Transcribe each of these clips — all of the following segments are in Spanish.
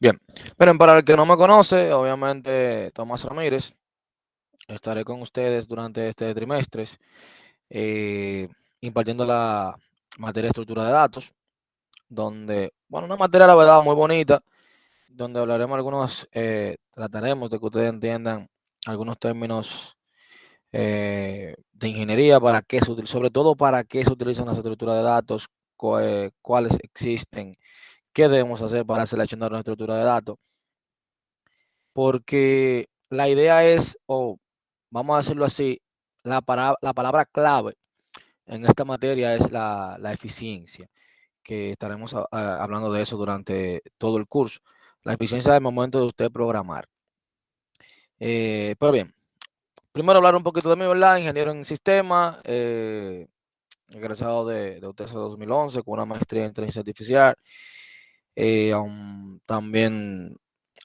Bien, miren, para el que no me conoce, obviamente Tomás Ramírez, estaré con ustedes durante este trimestre eh, impartiendo la materia de estructura de datos, donde, bueno, una materia la verdad muy bonita, donde hablaremos algunos, trataremos de que ustedes entiendan algunos términos de ingeniería, para qué se sobre todo para qué se utilizan las estructuras de datos, cuáles existen, qué debemos hacer para seleccionar una estructura de datos. Porque la idea es, o vamos a decirlo así, la palabra clave en esta materia es la eficiencia, que estaremos hablando de eso durante todo el curso. La eficiencia del momento de usted programar. Pero bien, primero hablar un poquito de mí, ¿verdad? Ingeniero en sistema, egresado de UTESA 2011 con una maestría en inteligencia artificial. También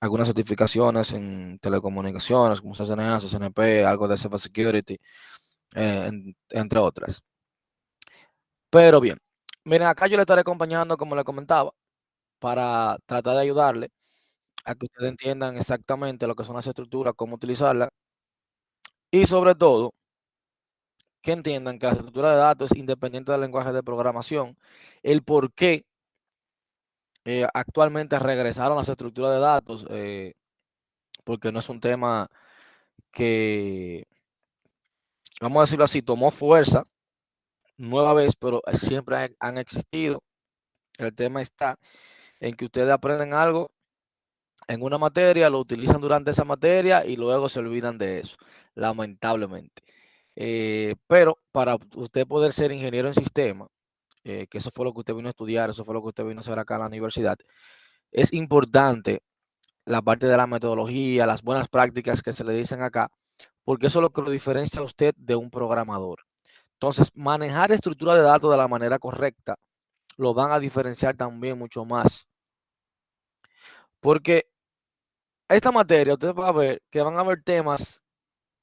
algunas certificaciones en telecomunicaciones, como CCNA, CCNP, algo de Cybersecurity, entre otras. Pero bien, miren, acá yo le estaré acompañando, como le comentaba, para tratar de ayudarle a que ustedes entiendan exactamente lo que son las estructuras, cómo utilizarlas y sobre todo que entiendan que la estructura de datos es independiente del lenguaje de programación, el por qué actualmente regresaron las estructuras de datos, porque no es un tema que, vamos a decirlo así, tomó fuerza nueva vez, pero siempre han existido. El tema está en que ustedes aprenden algo en una materia, lo utilizan durante esa materia y luego se olvidan de eso, lamentablemente. Pero para usted poder ser ingeniero en sistema, que eso fue lo que usted vino a estudiar, eso fue lo que usted vino a hacer acá en la universidad, es importante la parte de la metodología, las buenas prácticas que se le dicen acá, porque eso es lo que lo diferencia a usted de un programador. Entonces, manejar estructura de datos de la manera correcta lo van a diferenciar también mucho más. Porque esta materia, usted va a ver que van a haber temas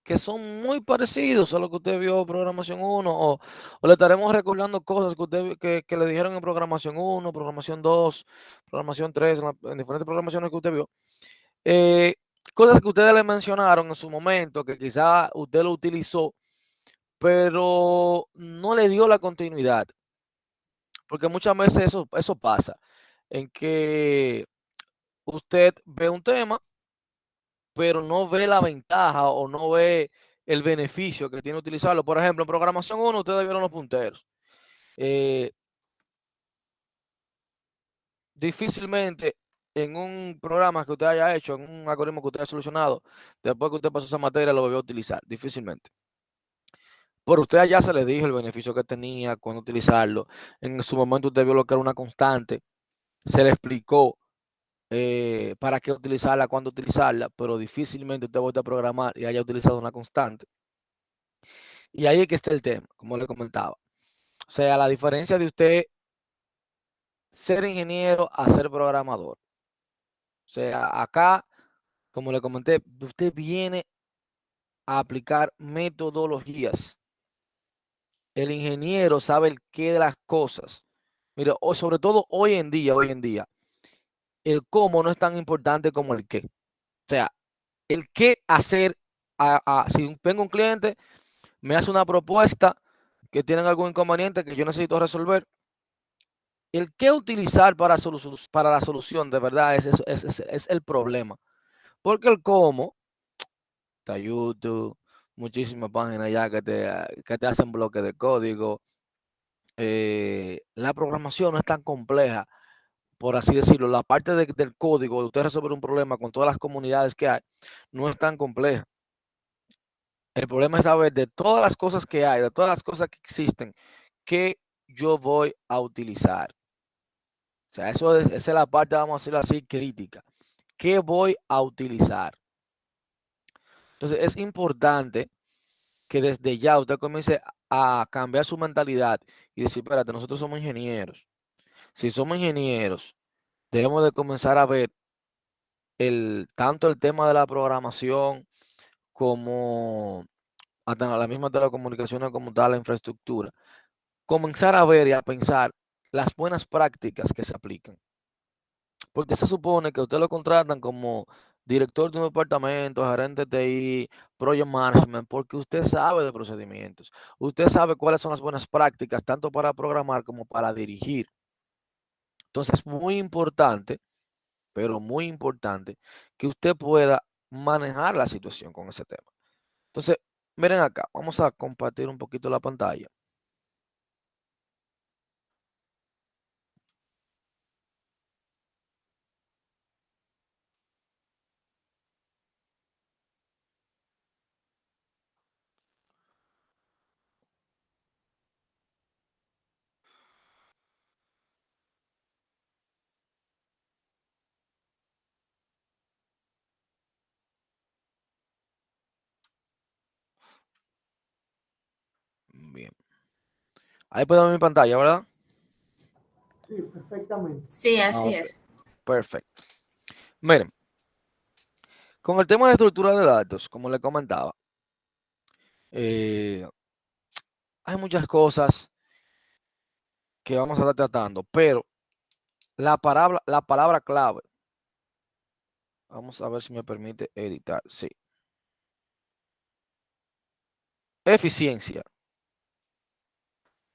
que son muy parecidos a lo que usted vio en programación 1 o le estaremos recordando cosas que usted que le dijeron en programación 1, programación 2, programación 3, en diferentes programaciones que usted vio. Eh, Cosas que ustedes le mencionaron en su momento, que quizá usted lo utilizó, pero no le dio la continuidad. Porque muchas veces eso pasa, en que usted ve un tema, pero no ve la ventaja o no ve el beneficio que tiene utilizarlo. Por ejemplo, en programación 1 ustedes vieron los punteros. Eh, Difícilmente en un programa que usted haya hecho, en un algoritmo que usted haya solucionado, después que usted pasó esa materia, lo volvió a utilizar. Difícilmente. Por usted ya se le dijo el beneficio que tenía, cuándo utilizarlo. En su momento usted vio lo que era una constante. Se le explicó para qué utilizarla, cuándo utilizarla, pero difícilmente usted vuelve a programar y haya utilizado una constante. Y ahí es que está el tema, como le comentaba. O sea, la diferencia de usted ser ingeniero a ser programador. O sea, acá, como le comenté, usted viene a aplicar metodologías. El ingeniero sabe el qué de las cosas. Mire, o sobre todo hoy en día, el cómo no es tan importante como el qué. O sea, el qué hacer, si tengo un cliente, me hace una propuesta que tienen algún inconveniente que yo necesito resolver, el qué utilizar para la solución, de verdad, es el problema. Porque el cómo, está YouTube, muchísimas páginas ya que te hacen bloques de código. La programación no es tan compleja, por así decirlo. La parte del código, de usted resolver un problema con todas las comunidades que hay, no es tan compleja. El problema es saber de todas las cosas que hay, de todas las cosas que existen, qué yo voy a utilizar. O sea, esa es la parte, vamos a decirlo así, crítica. ¿Qué voy a utilizar? Entonces, es importante que desde ya usted comience a cambiar su mentalidad y decir, espérate, nosotros somos ingenieros. Si somos ingenieros, debemos de comenzar a ver tanto el tema de la programación como hasta la misma telecomunicaciones como tal, la infraestructura. Comenzar a ver y a pensar las buenas prácticas que se aplican. Porque se supone que usted lo contratan como director de un departamento, gerente de TI, project management, porque usted sabe de procedimientos. Usted sabe cuáles son las buenas prácticas, tanto para programar como para dirigir. Entonces es muy importante, pero muy importante, que usted pueda manejar la situación con ese tema. Entonces, miren acá, vamos a compartir un poquito la pantalla. Bien. Ahí pueden ver mi pantalla, ¿verdad? Sí, perfectamente. Sí, Ah, así ok. es. Perfecto. Miren, con el tema de estructura de datos, como le comentaba, eh, hay muchas cosas que vamos a estar tratando, pero la palabra clave, vamos a ver si me permite editar, sí. Eficiencia.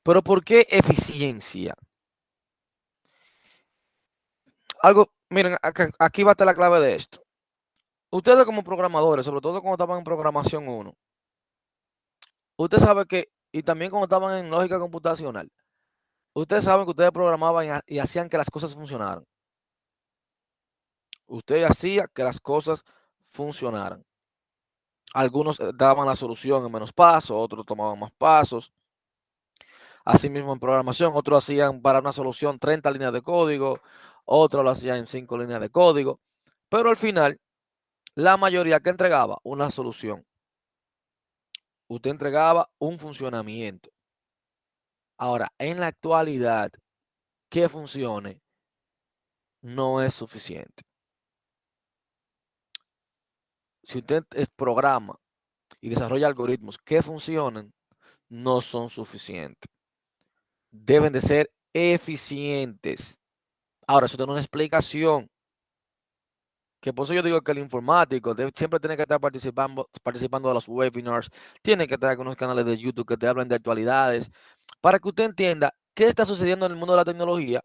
¿Pero por qué eficiencia? Algo, miren, aquí va a estar la clave de esto. Ustedes como programadores, sobre todo cuando estaban en programación 1, usted sabe que, y también cuando estaban en lógica computacional, ustedes saben que ustedes programaban y hacían que las cosas funcionaran. Usted hacía que las cosas funcionaran. Algunos daban la solución en menos pasos, otros tomaban más pasos. Asimismo en programación, otros hacían para una solución 30 líneas de código, otros lo hacían en 5 líneas de código. Pero al final, la mayoría que entregaba una solución, usted entregaba un funcionamiento. Ahora, en la actualidad, que funcione no es suficiente. Si usted programa y desarrolla algoritmos que funcionen, no son suficientes. Deben de ser eficientes. Ahora, eso tiene una explicación, que por eso yo digo que el informático siempre tiene que estar participando de los webinars, tiene que estar con unos canales de YouTube que te hablen de actualidades, para que usted entienda qué está sucediendo en el mundo de la tecnología,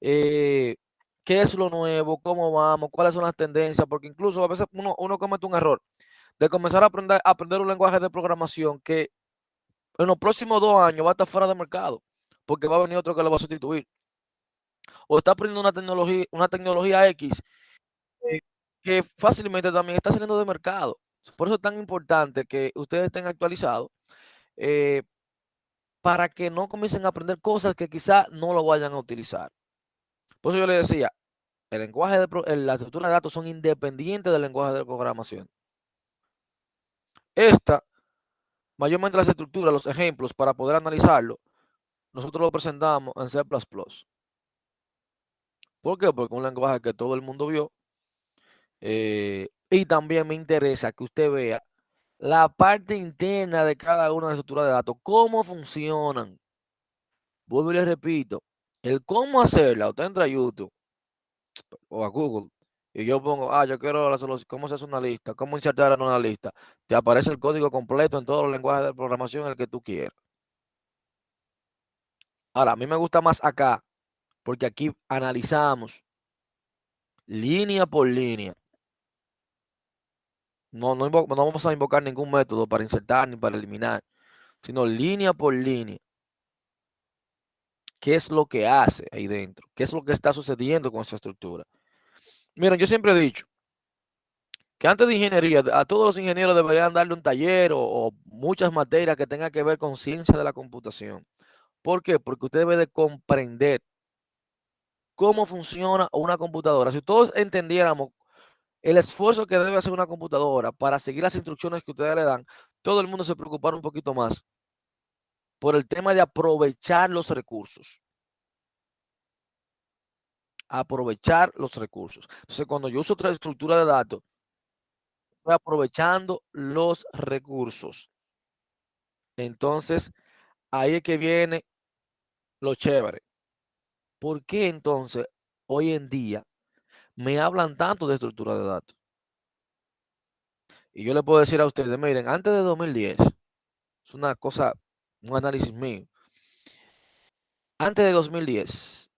qué es lo nuevo, cómo vamos, cuáles son las tendencias, porque incluso a veces uno comete un error de comenzar a aprender un lenguaje de programación que en los próximos 2 años va a estar fuera de mercado, porque va a venir otro que lo va a sustituir. O está aprendiendo una tecnología X eh, que fácilmente también está saliendo de mercado. Por eso es tan importante que ustedes estén actualizados eh, para que no comiencen a aprender cosas que quizá no lo vayan a utilizar. Por eso yo les decía, el lenguaje la estructura de datos son independientes del lenguaje de programación. Esta, mayormente las estructuras, los ejemplos para poder analizarlo, nosotros lo presentamos en C++. ¿Por qué? Porque es un lenguaje que todo el mundo vio. Y también me interesa que usted vea la parte interna de cada una de las estructuras de datos, cómo funcionan. Vuelvo y les repito, el cómo hacerla, usted entra a YouTube o a Google y yo pongo, yo quiero la solución, cómo se hace una lista, cómo insertar en una lista. Te aparece el código completo en todos los lenguajes de programación en el que tú quieras. Ahora, a mí me gusta más acá, porque aquí analizamos línea por línea. No vamos a invocar ningún método para insertar ni para eliminar, sino línea por línea. ¿Qué es lo que hace ahí dentro? ¿Qué es lo que está sucediendo con esa estructura? Miren, yo siempre he dicho que antes de ingeniería, a todos los ingenieros deberían darle un taller o muchas materias que tengan que ver con ciencia de la computación. ¿Por qué? Porque usted debe de comprender cómo funciona una computadora. Si todos entendiéramos el esfuerzo que debe hacer una computadora para seguir las instrucciones que ustedes le dan, todo el mundo se preocuparía un poquito más por el tema de aprovechar los recursos. Aprovechar los recursos. Entonces, cuando yo uso otra estructura de datos, estoy aprovechando los recursos. Entonces, ahí es que viene lo chévere. ¿Por qué entonces hoy en día me hablan tanto de estructura de datos. Y yo le puedo decir a ustedes, miren, antes de 2010, es una cosa, un análisis mío. Antes de 2010,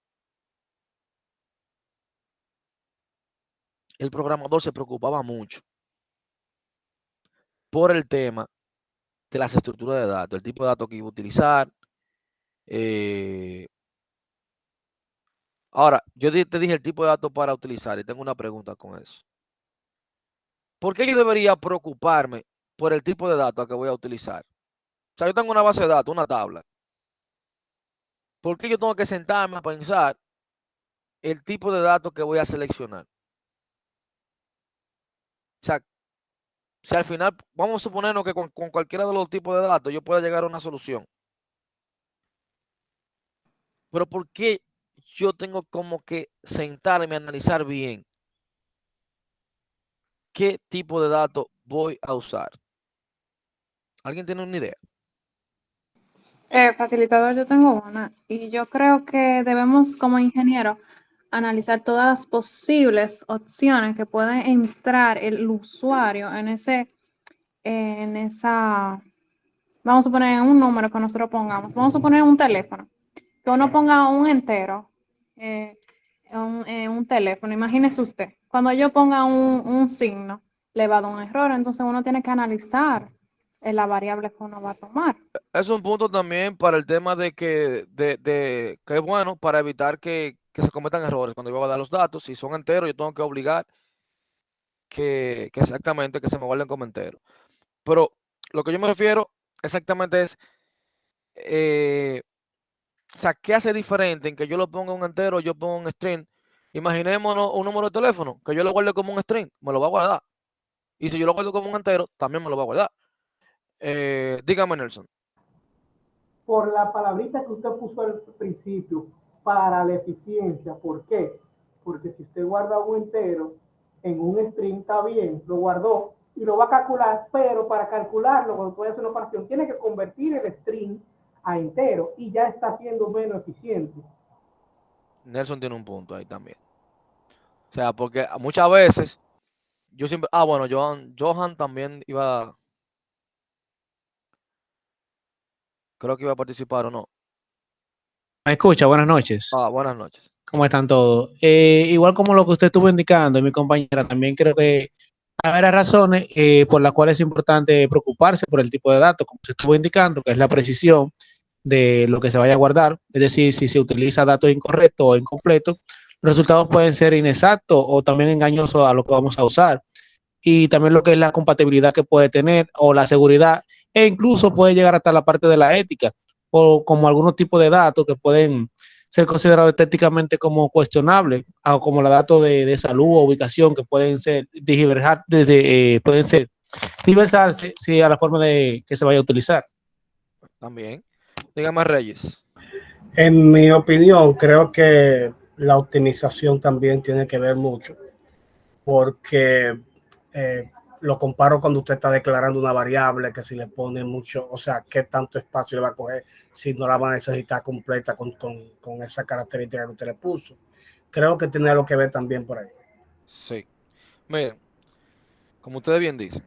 el programador se preocupaba mucho por el tema de las estructuras de datos, el tipo de datos que iba a utilizar. Ahora, yo te dije el tipo de datos para utilizar y tengo una pregunta con eso. ¿Por qué yo debería preocuparme por el tipo de datos que voy a utilizar? O sea, yo tengo una base de datos, una tabla. ¿Por qué yo tengo que sentarme a pensar el tipo de datos que voy a seleccionar? O sea, si al final, vamos a suponernos que con cualquiera de los tipos de datos yo pueda llegar a una solución. Pero ¿por qué yo tengo como que sentarme a analizar bien qué tipo de datos voy a usar? ¿Alguien tiene una idea? Facilitador, yo tengo una y yo creo que debemos como ingenieros analizar todas las posibles opciones que puede entrar el usuario en esa, vamos a poner un número que nosotros pongamos, vamos a poner un teléfono, que uno ponga un entero, un teléfono, imagínese usted, cuando yo ponga un signo, le va a dar un error, entonces uno tiene que analizar la variable que uno va a tomar. Es un punto también para el tema de que es bueno para evitar que se cometan errores cuando yo voy a dar los datos. Si son enteros, yo tengo que obligar que exactamente que se me guarden como enteros. Pero lo que yo me refiero exactamente es, o sea, ¿qué hace diferente en que yo lo ponga un entero o yo ponga un string? Imaginémonos un número de teléfono, que yo lo guarde como un string, me lo va a guardar. Y si yo lo guardo como un entero, también me lo va a guardar. Dígame, Nelson. Por la palabrita que usted puso al principio, para la eficiencia. ¿Por qué? Porque si usted guarda un entero en un string, está bien, lo guardó y lo va a calcular, pero para calcularlo, cuando puede hacer una operación, tiene que convertir el string a entero y ya está siendo menos eficiente. Nelson tiene un punto ahí también. O sea, porque muchas veces yo siempre, bueno, Johan también iba, creo que iba a participar o no. ¿Me escucha? Buenas noches. Buenas noches. ¿Cómo están todos? Igual como lo que usted estuvo indicando, y mi compañera, también creo que hay varias razones por las cuales es importante preocuparse por el tipo de datos, como se estuvo indicando, que es la precisión de lo que se vaya a guardar. Es decir, si se utiliza datos incorrectos o incompletos, los resultados pueden ser inexactos o también engañosos a lo que vamos a usar. Y también lo que es la compatibilidad que puede tener o la seguridad, e incluso puede llegar hasta la parte de la ética, o como algunos tipos de datos que pueden ser considerados estéticamente como cuestionables, o como los datos de salud o ubicación que pueden ser pueden ser diversarse sí, a la forma de que se vaya a utilizar. También. Dígame, Reyes. En mi opinión, creo que la optimización también tiene que ver mucho, porque lo comparo cuando usted está declarando una variable, que si le pone mucho, o sea, qué tanto espacio le va a coger si no la va a necesitar completa con esa característica que usted le puso. Creo que tiene algo que ver también por ahí. Sí. Miren, como ustedes bien dicen,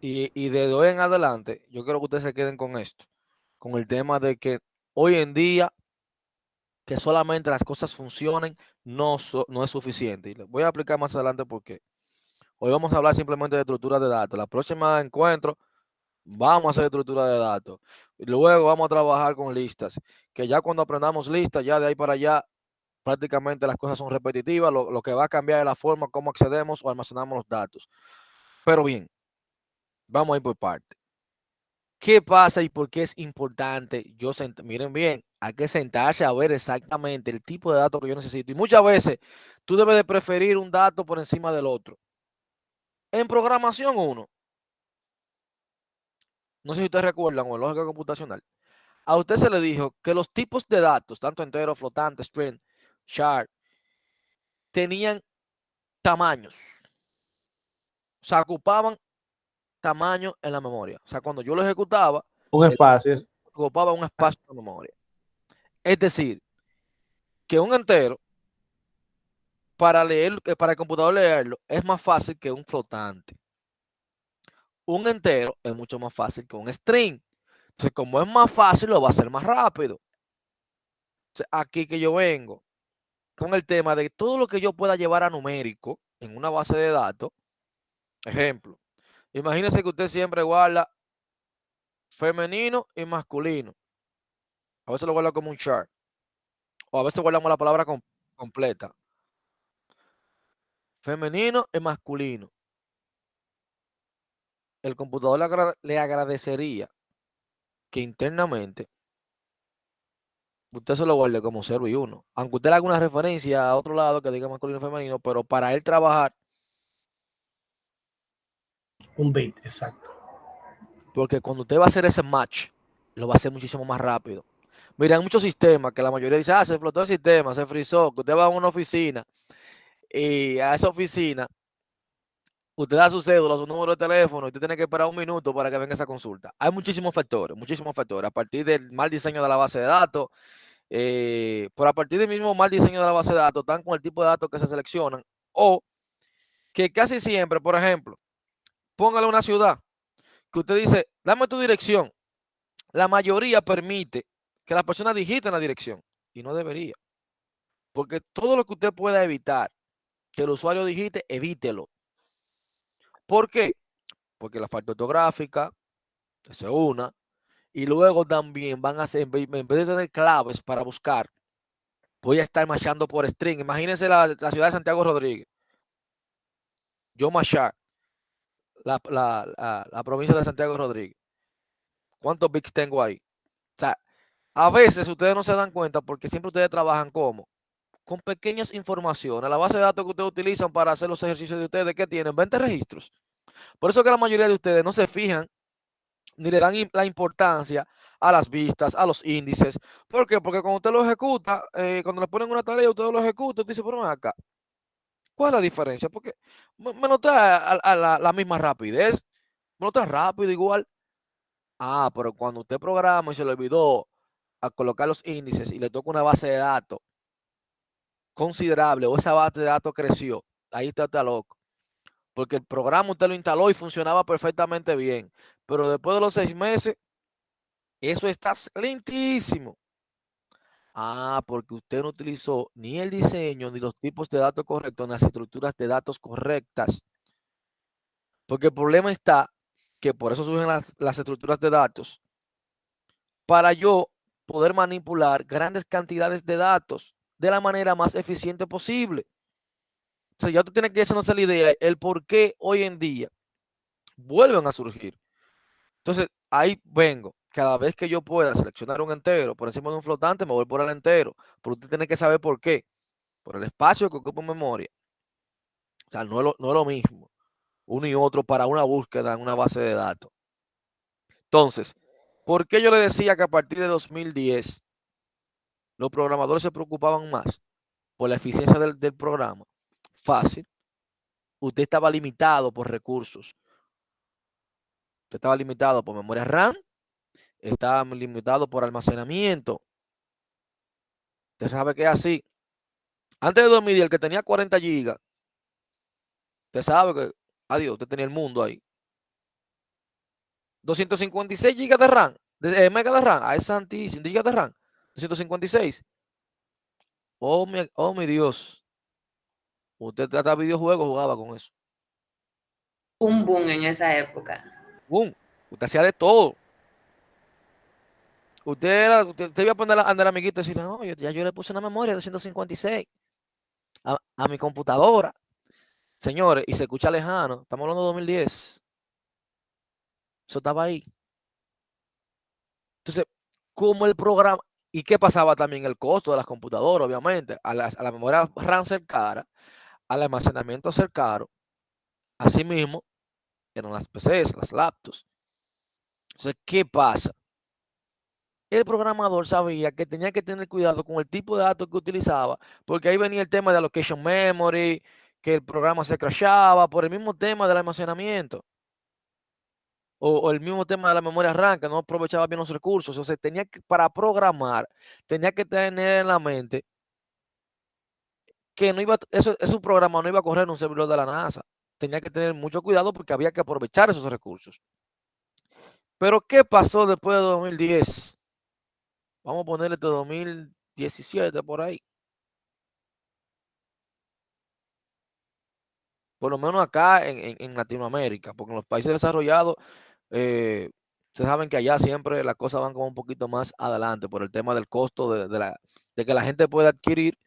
y de hoy en adelante, yo quiero que ustedes se queden con esto, con el tema de que hoy en día, que solamente las cosas funcionen, no es suficiente. Y les voy a explicar más adelante por qué. Hoy vamos a hablar simplemente de estructura de datos. La próxima encuentro vamos a hacer estructura de datos. Y luego vamos a trabajar con listas, que ya cuando aprendamos listas, ya de ahí para allá, prácticamente las cosas son repetitivas. Lo que va a cambiar es la forma como accedemos o almacenamos los datos. Pero bien, vamos a ir por parte. ¿Qué pasa y por qué es importante? Miren bien, hay que sentarse a ver exactamente el tipo de datos que yo necesito. Y muchas veces tú debes de preferir un dato por encima del otro. En programación uno, no sé si ustedes recuerdan, o en lógica computacional, a usted se le dijo que los tipos de datos, tanto entero, flotante, string, char, tenían tamaños. O sea, ocupaban tamaño en la memoria. O sea, cuando yo lo ejecutaba, Un él espacio. ocupaba un espacio en la memoria. Es decir, que un entero para leer, para el computador leerlo, es más fácil que un flotante. Un entero es mucho más fácil que un string. Entonces, como es más fácil, lo va a hacer más rápido. Entonces, aquí que yo vengo con el tema de todo lo que yo pueda llevar a numérico en una base de datos. Ejemplo, imagínese que usted siempre guarda femenino y masculino. A veces lo guarda como un chart. O a veces guardamos la palabra completa. Femenino y masculino. El computador le agradecería que internamente usted se lo guarde como 0 y 1. Aunque usted le haga una referencia a otro lado que diga masculino y femenino, pero para él trabajar, Un bit, exacto. porque cuando usted va a hacer ese match, lo va a hacer muchísimo más rápido. Mira, hay muchos sistemas que la mayoría dice, se explotó el sistema, se frizó, que usted va a una oficina y a esa oficina usted da su cédula, su número de teléfono y usted tiene que esperar un minuto para que venga esa consulta. Hay muchísimos factores, a partir del mal diseño de la base de datos, por a partir del mismo mal diseño de la base de datos, están con el tipo de datos que se seleccionan, o que casi siempre, por ejemplo, póngale una ciudad, que usted dice, dame tu dirección. La mayoría permite que las personas digiten la dirección, y no debería. Porque todo lo que usted pueda evitar que el usuario digite, evítelo. ¿Por qué? Porque la falta ortográfica, esa es una, y luego también van a hacer, en vez de tener claves para buscar, voy a estar machando por string. Imagínense la ciudad de Santiago Rodríguez. Yo machar la provincia de Santiago Rodríguez. ¿Cuántos bits tengo ahí? O sea, a veces ustedes no se dan cuenta porque siempre ustedes trabajan como con pequeñas informaciones. La base de datos que ustedes utilizan para hacer los ejercicios de ustedes, ¿qué tienen? 20 registros. Por eso que la mayoría de ustedes no se fijan ni le dan la importancia a las vistas, a los índices. ¿Por qué? Porque cuando usted lo ejecuta, cuando le ponen una tarea, usted lo ejecuta, usted dice, pero ven acá, ¿cuál es la diferencia? Porque me lo trae a la misma rapidez, me lo trae rápido igual. Pero cuando usted programa y se le olvidó a colocar los índices y le toca una base de datos considerable o esa base de datos creció, ahí está loco. Porque el programa usted lo instaló y funcionaba perfectamente bien. Pero después de los 6 meses, eso está lentísimo. Porque usted no utilizó ni el diseño, ni los tipos de datos correctos, ni las estructuras de datos correctas. Porque el problema está que por eso surgen las estructuras de datos. Para yo poder manipular grandes cantidades de datos de la manera más eficiente posible. O sea, ya usted tiene que hacerse la idea el por qué hoy en día vuelven a surgir. Entonces, ahí vengo. Cada vez que yo pueda seleccionar un entero por encima de un flotante, me voy por el entero. Pero usted tiene que saber por qué. Por el espacio que ocupa en memoria. O sea, no es lo mismo uno y otro para una búsqueda en una base de datos. Entonces, ¿por qué yo le decía que a partir de 2010 los programadores se preocupaban más por la eficiencia del programa? Fácil. Usted estaba limitado por recursos. Usted estaba limitado por memoria RAM, estaba limitado por almacenamiento. Usted sabe que es así. Antes de 2010, el que tenía 40 gigas, usted sabe que, adiós, usted tenía el mundo ahí. 256 gigas de RAM, mega de RAM, es santísimo, gigas de RAM, 256. Oh, mi Dios. Usted trata videojuegos, jugaba con eso. Un boom en esa época. Boom. Usted hacía de todo. Usted iba a poner a andar amiguito y decirle, no, ya yo le puse una memoria de 256 a mi computadora. Señores, y se escucha lejano. Estamos hablando de 2010. Eso estaba ahí. Entonces, como el programa, ¿y qué pasaba también? El costo de las computadoras, obviamente, a la memoria RAM ser cara, al almacenamiento ser caro. Asimismo, eran las PCs, las laptops. Entonces, ¿qué pasa? El programador sabía que tenía que tener cuidado con el tipo de datos que utilizaba, porque ahí venía el tema de allocation memory, que el programa se crashaba por el mismo tema del almacenamiento. O el mismo tema de la memoria RAM, que no aprovechaba bien los recursos. O sea, para programar, tenía que tener en la mente que no iba, ese programa no iba a correr en un servidor de la NASA. Tenía que tener mucho cuidado porque había que aprovechar esos recursos. Pero ¿qué pasó después de 2010? Vamos a ponerle de 2017 por ahí. Por lo menos acá en Latinoamérica, porque en los países desarrollados, se saben que allá siempre las cosas van como un poquito más adelante por el tema del costo de que la gente pueda adquirir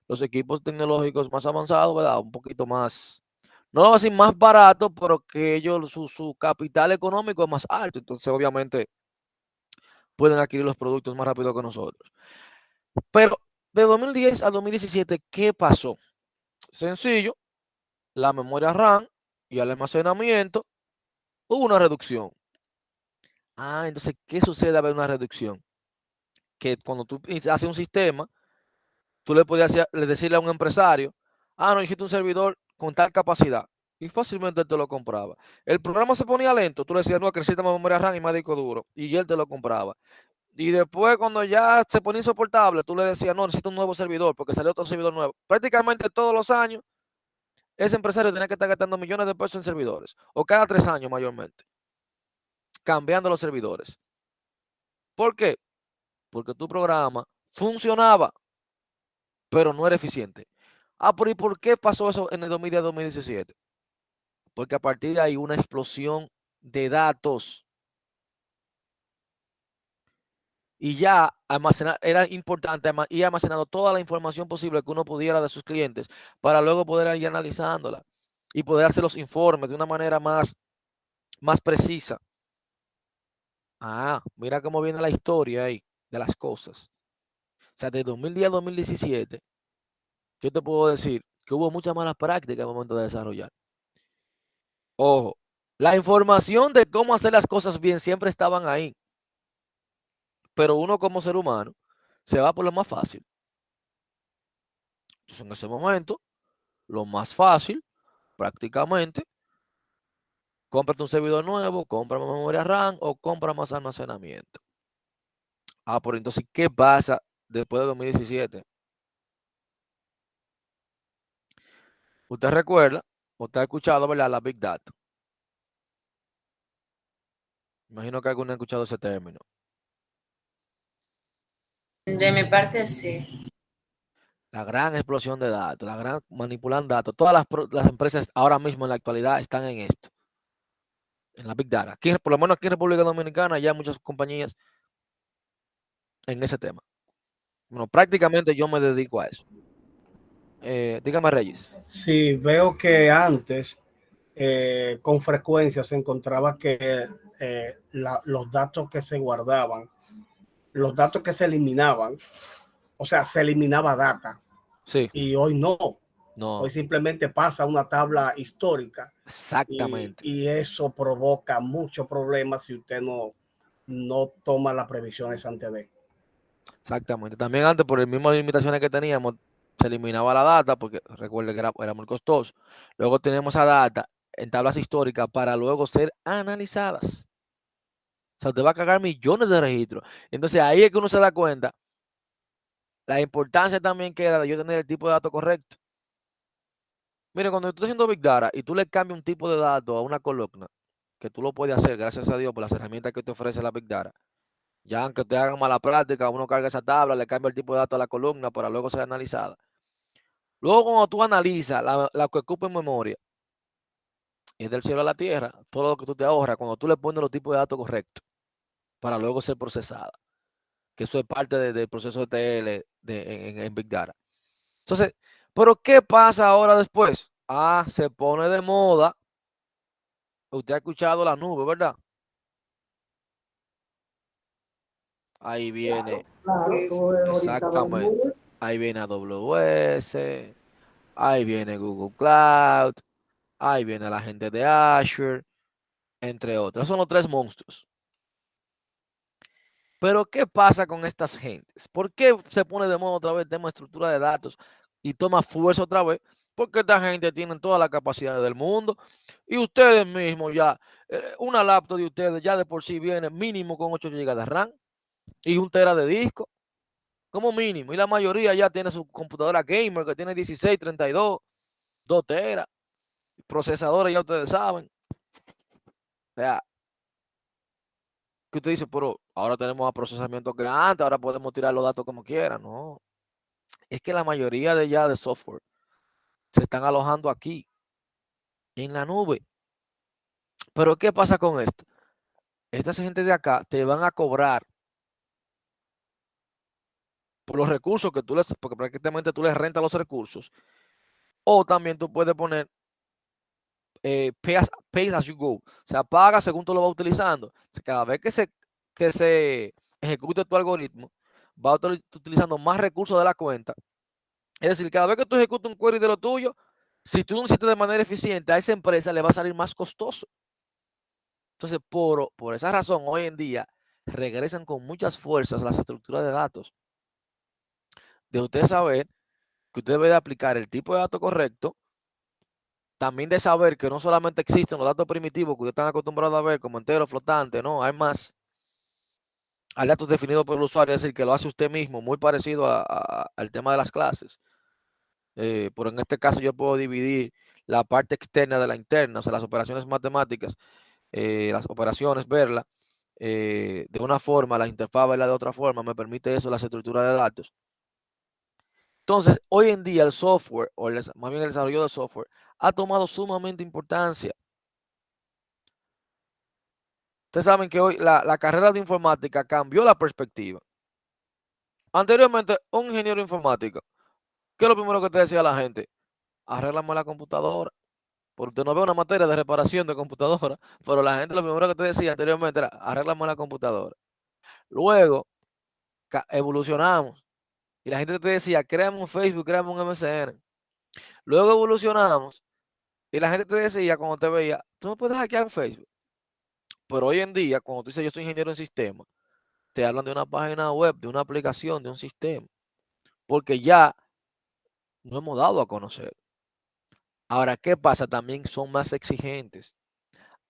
los equipos tecnológicos más avanzados, ¿verdad? Un poquito más, no lo voy a decir más barato, pero que ellos, su capital económico es más alto, entonces obviamente pueden adquirir los productos más rápido que nosotros. Pero de 2010 a 2017, ¿qué pasó? Sencillo, la memoria RAM y el almacenamiento, hubo una reducción. Entonces, ¿qué sucede al haber una reducción? Que cuando tú haces un sistema, tú le podías decirle a un empresario, no, necesito un servidor con tal capacidad. Y fácilmente él te lo compraba. El programa se ponía lento, tú le decías, no, que necesita más memoria RAM y más disco duro. Y él te lo compraba. Y después, cuando ya se ponía insoportable, tú le decías, no, necesito un nuevo servidor, porque salió otro servidor nuevo. Prácticamente todos los años, ese empresario tenía que estar gastando millones de pesos en servidores. O cada 3 años mayormente. Cambiando los servidores. ¿Por qué? Porque tu programa funcionaba, pero no era eficiente. Pero ¿y por qué pasó eso en el 2010-2017? Porque a partir de ahí una explosión de datos y ya era importante ir almacenando toda la información posible que uno pudiera de sus clientes para luego poder ir analizándola y poder hacer los informes de una manera más precisa. Mira cómo viene la historia ahí de las cosas. O sea, de 2010 a 2017, yo te puedo decir que hubo muchas malas prácticas al momento de desarrollar. Ojo, la información de cómo hacer las cosas bien siempre estaban ahí. Pero uno como ser humano se va por lo más fácil. Entonces, en ese momento, lo más fácil, prácticamente, cómprate un servidor nuevo, compra más memoria RAM o compra más almacenamiento. Pero entonces, ¿qué pasa después de 2017? Usted recuerda, usted ha escuchado, ¿verdad? La Big Data. Imagino que alguno ha escuchado ese término. De mi parte, sí. La gran explosión de datos, la gran manipular datos. Todas las empresas ahora mismo en la actualidad están en esto, en la Big Data. Aquí, por lo menos aquí en República Dominicana ya hay muchas compañías en ese tema. Bueno, prácticamente yo me dedico a eso. Dígame, Reyes. Sí, veo que antes con frecuencia se encontraba que los datos que se guardaban, los datos que se eliminaban, o sea, se eliminaba data. Sí. Y hoy no. No. Hoy simplemente pasa una tabla histórica. Exactamente. Y eso provoca muchos problemas si usted no toma las previsiones antes de. Exactamente. También antes, por las mismas limitaciones que teníamos, se eliminaba la data, porque recuerde que era muy costoso. Luego tenemos esa data en tablas históricas para luego ser analizadas. O sea, usted va a cagar millones de registros. Entonces ahí es que uno se da cuenta la importancia también que era de yo tener el tipo de dato correcto. Mire, cuando tú estás haciendo Big Data y tú le cambias un tipo de dato a una columna, que tú lo puedes hacer, gracias a Dios, por las herramientas que te ofrece la Big Data. Ya aunque te hagan mala práctica, uno carga esa tabla, le cambia el tipo de dato a la columna para luego ser analizada. Luego, cuando tú analizas la que ocupa en memoria, es del cielo a la tierra, todo lo que tú te ahorras, cuando tú le pones los tipos de datos correctos para luego ser procesada, que eso es parte del proceso de TL en Big Data. Entonces, ¿pero qué pasa ahora después? Se pone de moda. Usted ha escuchado la nube, ¿verdad? Ahí viene, Claro, Sí, todo es ahorita de exactamente, nube. ahí viene AWS, ahí viene Google Cloud, ahí viene la gente de Azure, entre otros. Son los 3 monstruos. Pero ¿qué pasa con estas gentes? ¿Por qué se pone de moda otra vez el tema de estructura de datos y toma fuerza otra vez? Porque esta gente tiene toda la capacidad del mundo y ustedes mismos ya, una laptop de ustedes ya de por sí viene mínimo con 8 GB de RAM y 1 TB de disco. como mínimo. Y la mayoría ya tiene su computadora gamer que tiene 16, 32, 2 teras, procesadores, ya ustedes saben. O sea, que usted dice, pero ahora tenemos más procesamiento que antes, ahora podemos tirar los datos como quieran. No, es que la mayoría de ya de software se están alojando aquí, en la nube. Pero ¿qué pasa con esto? Esta gente de acá te van a cobrar por los recursos que tú les, porque prácticamente tú les rentas los recursos. O también tú puedes poner pay as you go. O sea, paga según tú lo vas utilizando. O sea, cada vez que se ejecute tu algoritmo, va utilizando más recursos de la cuenta. Es decir, cada vez que tú ejecutas un query de lo tuyo, si tú no lo hiciste de manera eficiente, a esa empresa le va a salir más costoso. Entonces, por esa razón, hoy en día regresan con muchas fuerzas las estructuras de datos. De usted saber que usted debe de aplicar el tipo de dato correcto, también de saber que no solamente existen los datos primitivos que ustedes están acostumbrados a ver como entero, flotante, no, hay más. Hay datos definidos por el usuario, es decir, que lo hace usted mismo, muy parecido al tema de las clases. Pero en este caso yo puedo dividir la parte externa de la interna, o sea, las operaciones matemáticas, las operaciones, verla de una forma, las interfaz verla de otra forma, me permite eso, las estructuras de datos. Entonces, hoy en día el software, o más bien el desarrollo de software, ha tomado sumamente importancia. Ustedes saben que hoy la carrera de informática cambió la perspectiva. Anteriormente, un ingeniero informático, ¿qué es lo primero que te decía la gente? Arréglame la computadora. Porque usted no ve una materia de reparación de computadora, pero la gente lo primero que te decía anteriormente era arréglame la computadora. Luego evolucionamos y la gente te decía créame un Facebook, créame un MSN. Luego evolucionamos y la gente te decía cuando te veía, tú no puedes hackear un Facebook. Pero hoy en día, cuando tú dices yo soy ingeniero en sistemas, te hablan de una página web, de una aplicación, de un sistema, porque ya no hemos dado a conocer. Ahora, ¿qué pasa? También son más exigentes.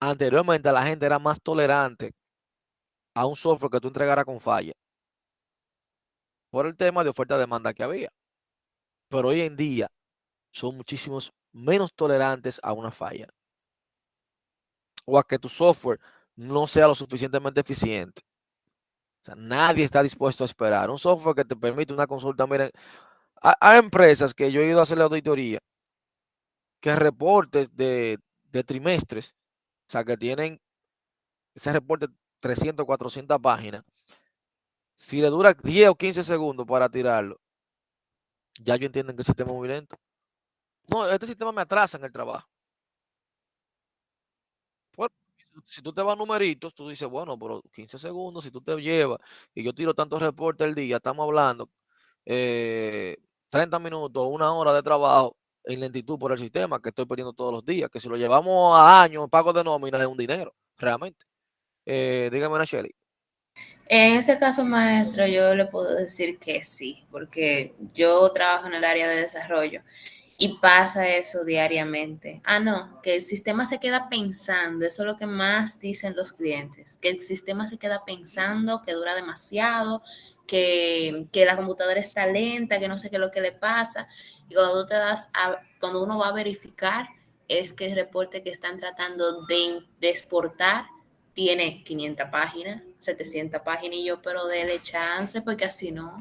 Anteriormente la gente era más tolerante a un software que tú entregaras con falla por el tema de oferta-demanda que había. Pero hoy en día son muchísimos menos tolerantes a una falla o a que tu software no sea lo suficientemente eficiente. O sea, nadie está dispuesto a esperar. Un software que te permite una consulta. Miren, hay empresas que yo he ido a hacer la auditoría que reportes de trimestres, o sea, que tienen ese reporte 300, 400 páginas. Si le dura 10 o 15 segundos para tirarlo, ya yo entienden que el sistema es muy lento. No, este sistema me atrasa en el trabajo. Bueno, si tú te vas a numeritos, tú dices, bueno, pero 15 segundos, si tú te llevas y yo tiro tantos reportes al día, estamos hablando 30 minutos, una hora de trabajo en lentitud por el sistema que estoy perdiendo todos los días, que si lo llevamos a años, pago de nómina es un dinero, realmente. Dígame, Nacheli. En ese caso, maestro, yo le puedo decir que sí, porque yo trabajo en el área de desarrollo y pasa eso diariamente. Ah, no, que el sistema se queda pensando, eso es lo que más dicen los clientes, que el sistema se queda pensando, que dura demasiado, que la computadora está lenta, que no sé qué es lo que le pasa. Y cuando cuando uno va a verificar, es que el reporte que están tratando de exportar tiene 500 páginas, 700 páginas, y yo, pero dele chance, porque así no.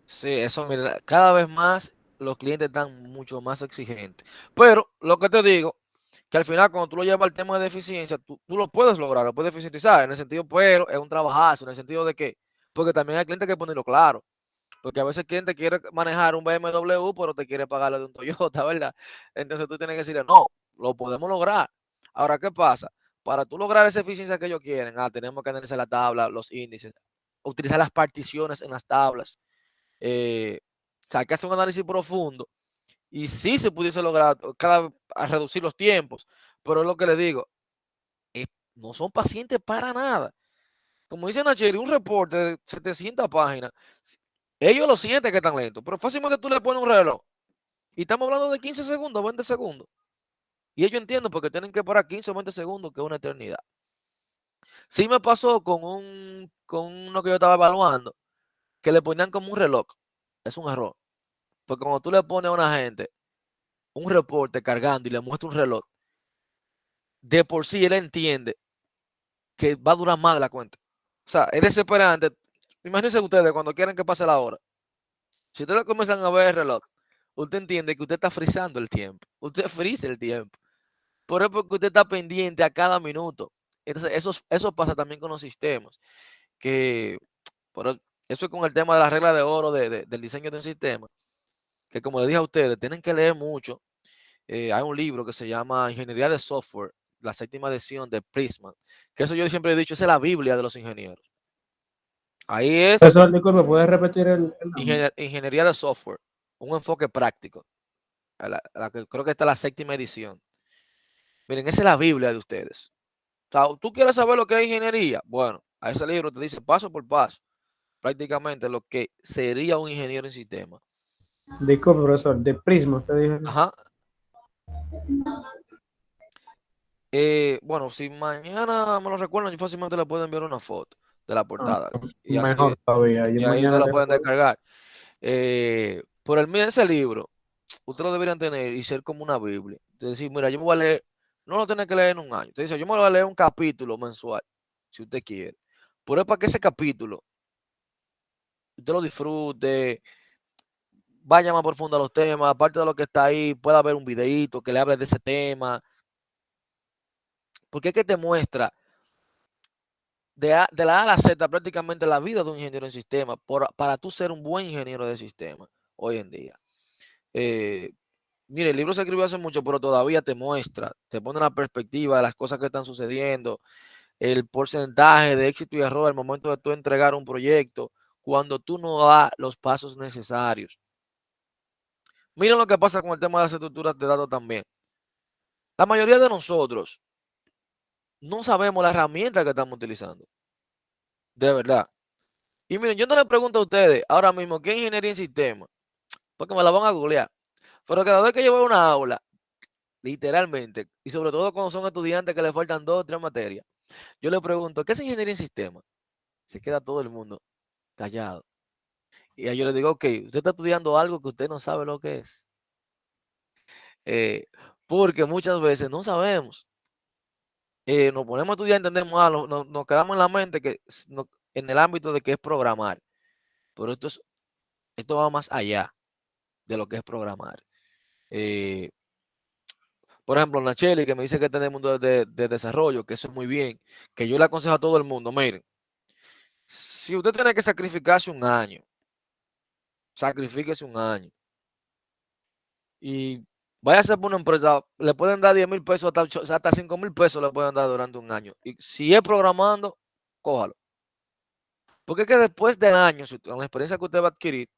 Sí, eso, mira, cada vez más los clientes están mucho más exigentes. Pero lo que te digo, que al final cuando tú lo llevas al tema de eficiencia, tú lo puedes lograr, lo puedes eficientizar en el sentido, pero es un trabajazo, en el sentido de que, porque también hay clientes que ponerlo claro, porque a veces el cliente quiere manejar un BMW, pero te quiere pagarlo de un Toyota, ¿verdad? Entonces tú tienes que decirle, no, lo podemos lograr. Ahora, ¿qué pasa? Para tú lograr esa eficiencia que ellos quieren, tenemos que analizar la tabla, los índices, utilizar las particiones en las tablas, o sea, hay que hacer un análisis profundo y sí se pudiese lograr a reducir los tiempos, pero es lo que le digo, no son pacientes para nada. Como dice Nacheri, un reporte de 700 páginas, ellos lo sienten que están lentos, pero fácilmente tú le pones un reloj y estamos hablando de 15 segundos, 20 segundos. Y ellos entienden porque tienen que parar 15 o 20 segundos, que es una eternidad. Sí me pasó con uno que yo estaba evaluando, que le ponían como un reloj. Es un error. Porque cuando tú le pones a una gente un reporte cargando y le muestra un reloj, de por sí él entiende que va a durar más de la cuenta. O sea, es desesperante. Imagínense ustedes cuando quieren que pase la hora. Si ustedes comienzan a ver el reloj, usted entiende que usted está frizando el tiempo. Usted frisa el tiempo. Por eso porque usted está pendiente a cada minuto. Entonces, eso pasa también con los sistemas. Que eso es con el tema de la regla de oro del diseño de un sistema. Que como les dije a ustedes, tienen que leer mucho. Hay un libro que se llama Ingeniería de Software, la 7ª edición de Prisma. Que eso yo siempre he dicho, esa es la Biblia de los ingenieros. Ahí es Profesor, disculpe, ¿puedes repetir el nombre? Ingeniería de Software, un enfoque práctico. Que creo que está la 7ª edición. Miren, esa es la Biblia de ustedes. O sea, ¿tú quieres saber lo que es ingeniería? Bueno, a ese libro te dice paso por paso, prácticamente lo que sería un ingeniero en sistema. Disculpe, profesor, de Prisma, usted dijo. Ajá. Bueno, si mañana me lo recuerdan, yo fácilmente le puedo enviar una foto de la portada. Y así, Mejor todavía. Yo y ahí mañana ustedes la tengo pueden descargar. Por el medio de ese libro, ustedes lo deberían tener y ser como una Biblia. Entonces, decir, mira, yo me voy a leer, no lo tiene que leer en un año. Usted dice, yo me voy a leer un capítulo mensual, si usted quiere. Pero es para que ese capítulo usted lo disfrute, vaya más profundo a los temas, aparte de lo que está ahí, pueda haber un videíto que le hable de ese tema. Porque es que te muestra de la A a la Z prácticamente la vida de un ingeniero en sistema para tú ser un buen ingeniero de sistema hoy en día. Mire, el libro se escribió hace mucho, pero todavía te muestra, te pone la perspectiva de las cosas que están sucediendo, el porcentaje de éxito y error al momento de tú entregar un proyecto, cuando tú no das los pasos necesarios. Miren lo que pasa con el tema de las estructuras de datos también. La mayoría de nosotros no sabemos la herramienta que estamos utilizando. De verdad. Y miren, yo no les pregunto a ustedes ahora mismo qué es ingeniería en sistema, porque me la van a googlear. Pero cada vez que yo voy a una aula, literalmente, y sobre todo cuando son estudiantes que le faltan 2 o 3 materias, yo le pregunto, ¿qué es ingeniería en sistema? Se queda todo el mundo callado. Y ahí yo le digo, ok, usted está estudiando algo que usted no sabe lo que es. Porque muchas veces no sabemos. Nos ponemos a estudiar, entendemos algo, nos quedamos en la mente que en el ámbito de que es programar. Pero esto va más allá de lo que es programar. Por ejemplo, Nacheli, que me dice que está en el mundo de desarrollo, que eso es muy bien, que yo le aconsejo a todo el mundo, miren, si usted tiene que sacrificarse un año, sacrifíquese un año. Y váyase por una empresa, le pueden dar 10,000 pesos, hasta 5,000 pesos le pueden dar durante un año. Y si es programando, cójalo. Porque es que después del año, con la experiencia que usted va a adquirir,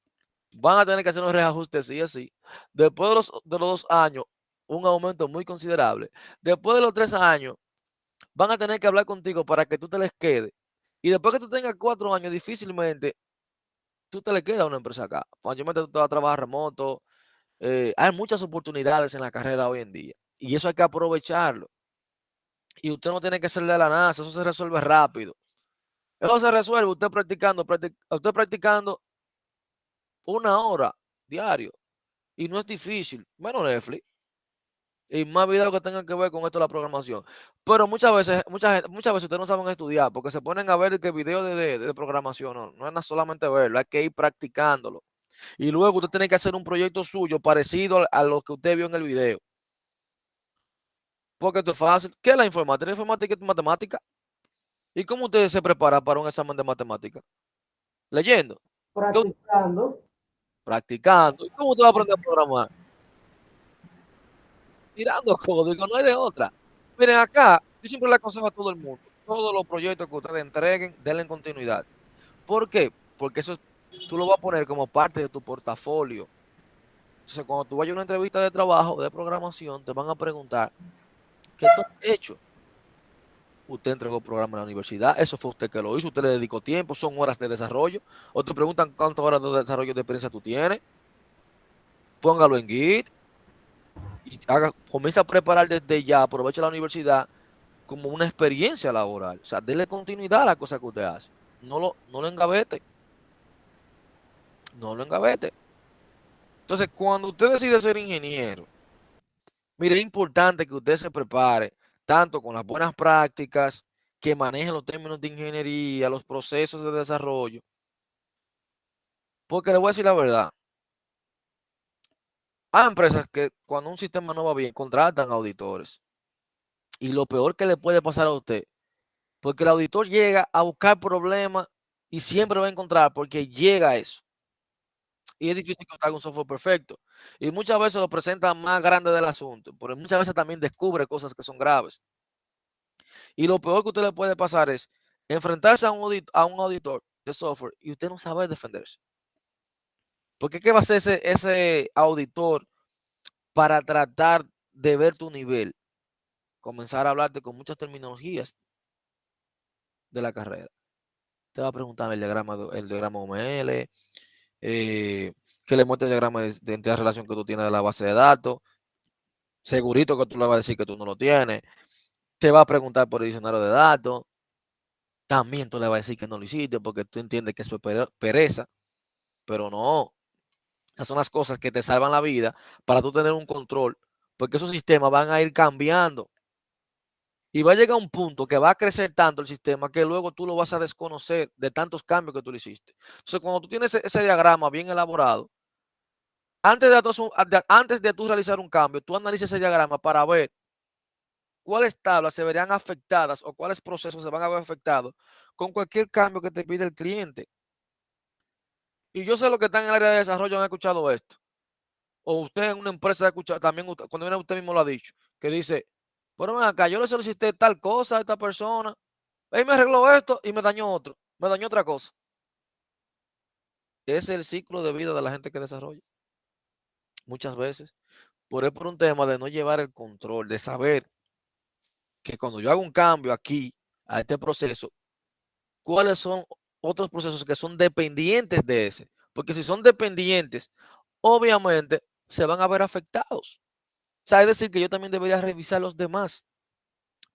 van a tener que hacer unos reajustes y así. Después de los 2 años, un aumento muy considerable. Después de los 3 años, van a tener que hablar contigo para que tú te les quedes. Y después que tú tengas 4 años, difícilmente tú te le quedas a una empresa acá. Mayormente tú te vas a trabajar remoto. Hay muchas oportunidades en la carrera hoy en día. Y eso hay que aprovecharlo. Y usted no tiene que hacerle a la NASA, eso se resuelve rápido. Eso se resuelve usted practicando 1 hora diario. Y no es difícil, menos Netflix. Y más videos que tengan que ver con esto de la programación. Pero muchas veces ustedes no saben estudiar porque se ponen a ver que videos de programación. No es solamente verlo, hay que ir practicándolo. Y luego usted tiene que hacer un proyecto suyo parecido a lo que usted vio en el video. Porque esto es fácil. ¿Qué es la informática? La informática es matemática. ¿Y cómo usted se prepara para un examen de matemática? Leyendo. Practicando. Practicando. ¿Y cómo usted va a aprender a programar? Tirando código, no hay de otra. Miren, acá, yo siempre le aconsejo a todo el mundo, todos los proyectos que ustedes entreguen, denle continuidad. ¿Por qué? Porque eso tú lo vas a poner como parte de tu portafolio. Entonces, cuando tú vayas a una entrevista de trabajo, de programación, te van a preguntar, ¿qué tú has hecho? Usted entregó programa en la universidad, eso fue usted que lo hizo, usted le dedicó tiempo, son horas de desarrollo, o te preguntan cuántas horas de desarrollo de experiencia tú tienes, póngalo en Git, y comienza a preparar desde ya, aprovecha la universidad como una experiencia laboral. O sea, déle continuidad a la cosa que usted hace. No lo engavete. no lo engavete. Entonces, cuando usted decide ser ingeniero, mire, es importante que usted se prepare tanto con las buenas prácticas, que maneje los términos de ingeniería, los procesos de desarrollo, porque le voy a decir la verdad. Hay empresas que cuando un sistema no va bien, contratan auditores. Y lo peor que le puede pasar a usted, porque el auditor llega a buscar problemas y siempre va a encontrar, porque llega a eso. Y es difícil que usted haga un software perfecto. Y muchas veces lo presenta más grande del asunto, pero muchas veces también descubre cosas que son graves. Y lo peor que usted le puede pasar es enfrentarse a un auditor de software y usted no sabe defenderse. Porque ¿qué va a hacer ese auditor para tratar de ver tu nivel? Comenzar a hablarte con muchas terminologías de la carrera. Te va a preguntar el diagrama UML, que le muestre el diagrama de relación que tú tienes de la base de datos. Segurito que tú le vas a decir que tú no lo tienes. Te va a preguntar por el diccionario de datos. También tú le vas a decir que no lo hiciste porque tú entiendes que eso es pereza, pero no. Esas son las cosas que te salvan la vida para tú tener un control, porque esos sistemas van a ir cambiando. Y va a llegar un punto que va a crecer tanto el sistema que luego tú lo vas a desconocer de tantos cambios que tú le hiciste. Entonces, cuando tú tienes ese diagrama bien elaborado, antes de tú realizar un cambio, tú analizas ese diagrama para ver cuáles tablas se verían afectadas o cuáles procesos se van a ver afectados con cualquier cambio que te pide el cliente. Y yo sé lo que están en el área de desarrollo han escuchado esto. O usted en una empresa ha escuchado, también cuando viene usted mismo lo ha dicho, que dice, pero ven acá, yo le solicité tal cosa a esta persona, él me arregló esto y me dañó otro, me dañó otra cosa. Ese es el ciclo de vida de la gente que desarrolla. Muchas veces. Por un tema de no llevar el control, de saber que cuando yo hago un cambio aquí, a este proceso, cuáles son otros procesos que son dependientes de ese. Porque si son dependientes, obviamente se van a ver afectados. O sea, es decir, que yo también debería revisar los demás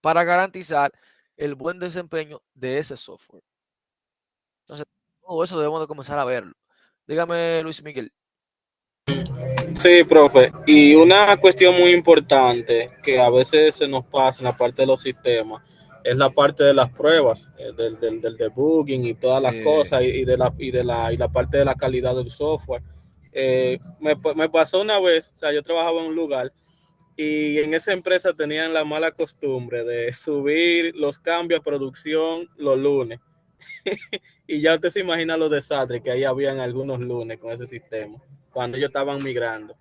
para garantizar el buen desempeño de ese software. Entonces, todo eso debemos de comenzar a verlo. Dígame, Luis Miguel. Sí, profe. Y una cuestión muy importante que a veces se nos pasa en la parte de los sistemas es la parte de las pruebas, del debugging y todas las cosas y la parte de la calidad del software. Me pasó una vez, o sea, yo trabajaba en un lugar y en esa empresa tenían la mala costumbre de subir los cambios a producción los lunes. Y ya usted se imagina los desastres que ahí habían algunos lunes con ese sistema, cuando ellos estaban migrando.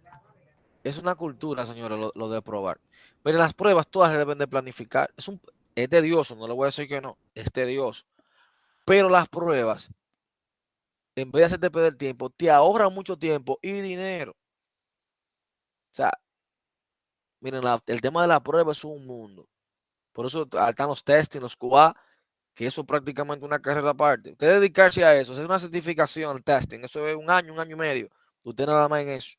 Es una cultura, señores, lo de probar. Pero las pruebas todas se deben de planificar. Es tedioso, no le voy a decir que no, es tedioso. Pero las pruebas, en vez de hacerte perder tiempo, te ahorran mucho tiempo y dinero. O sea, miren, el tema de la prueba es un mundo. Por eso están los testing, los QA, que eso es prácticamente una carrera aparte. Usted dedicarse a eso, hacer una certificación, el testing, eso es un año y medio. Usted nada más en eso,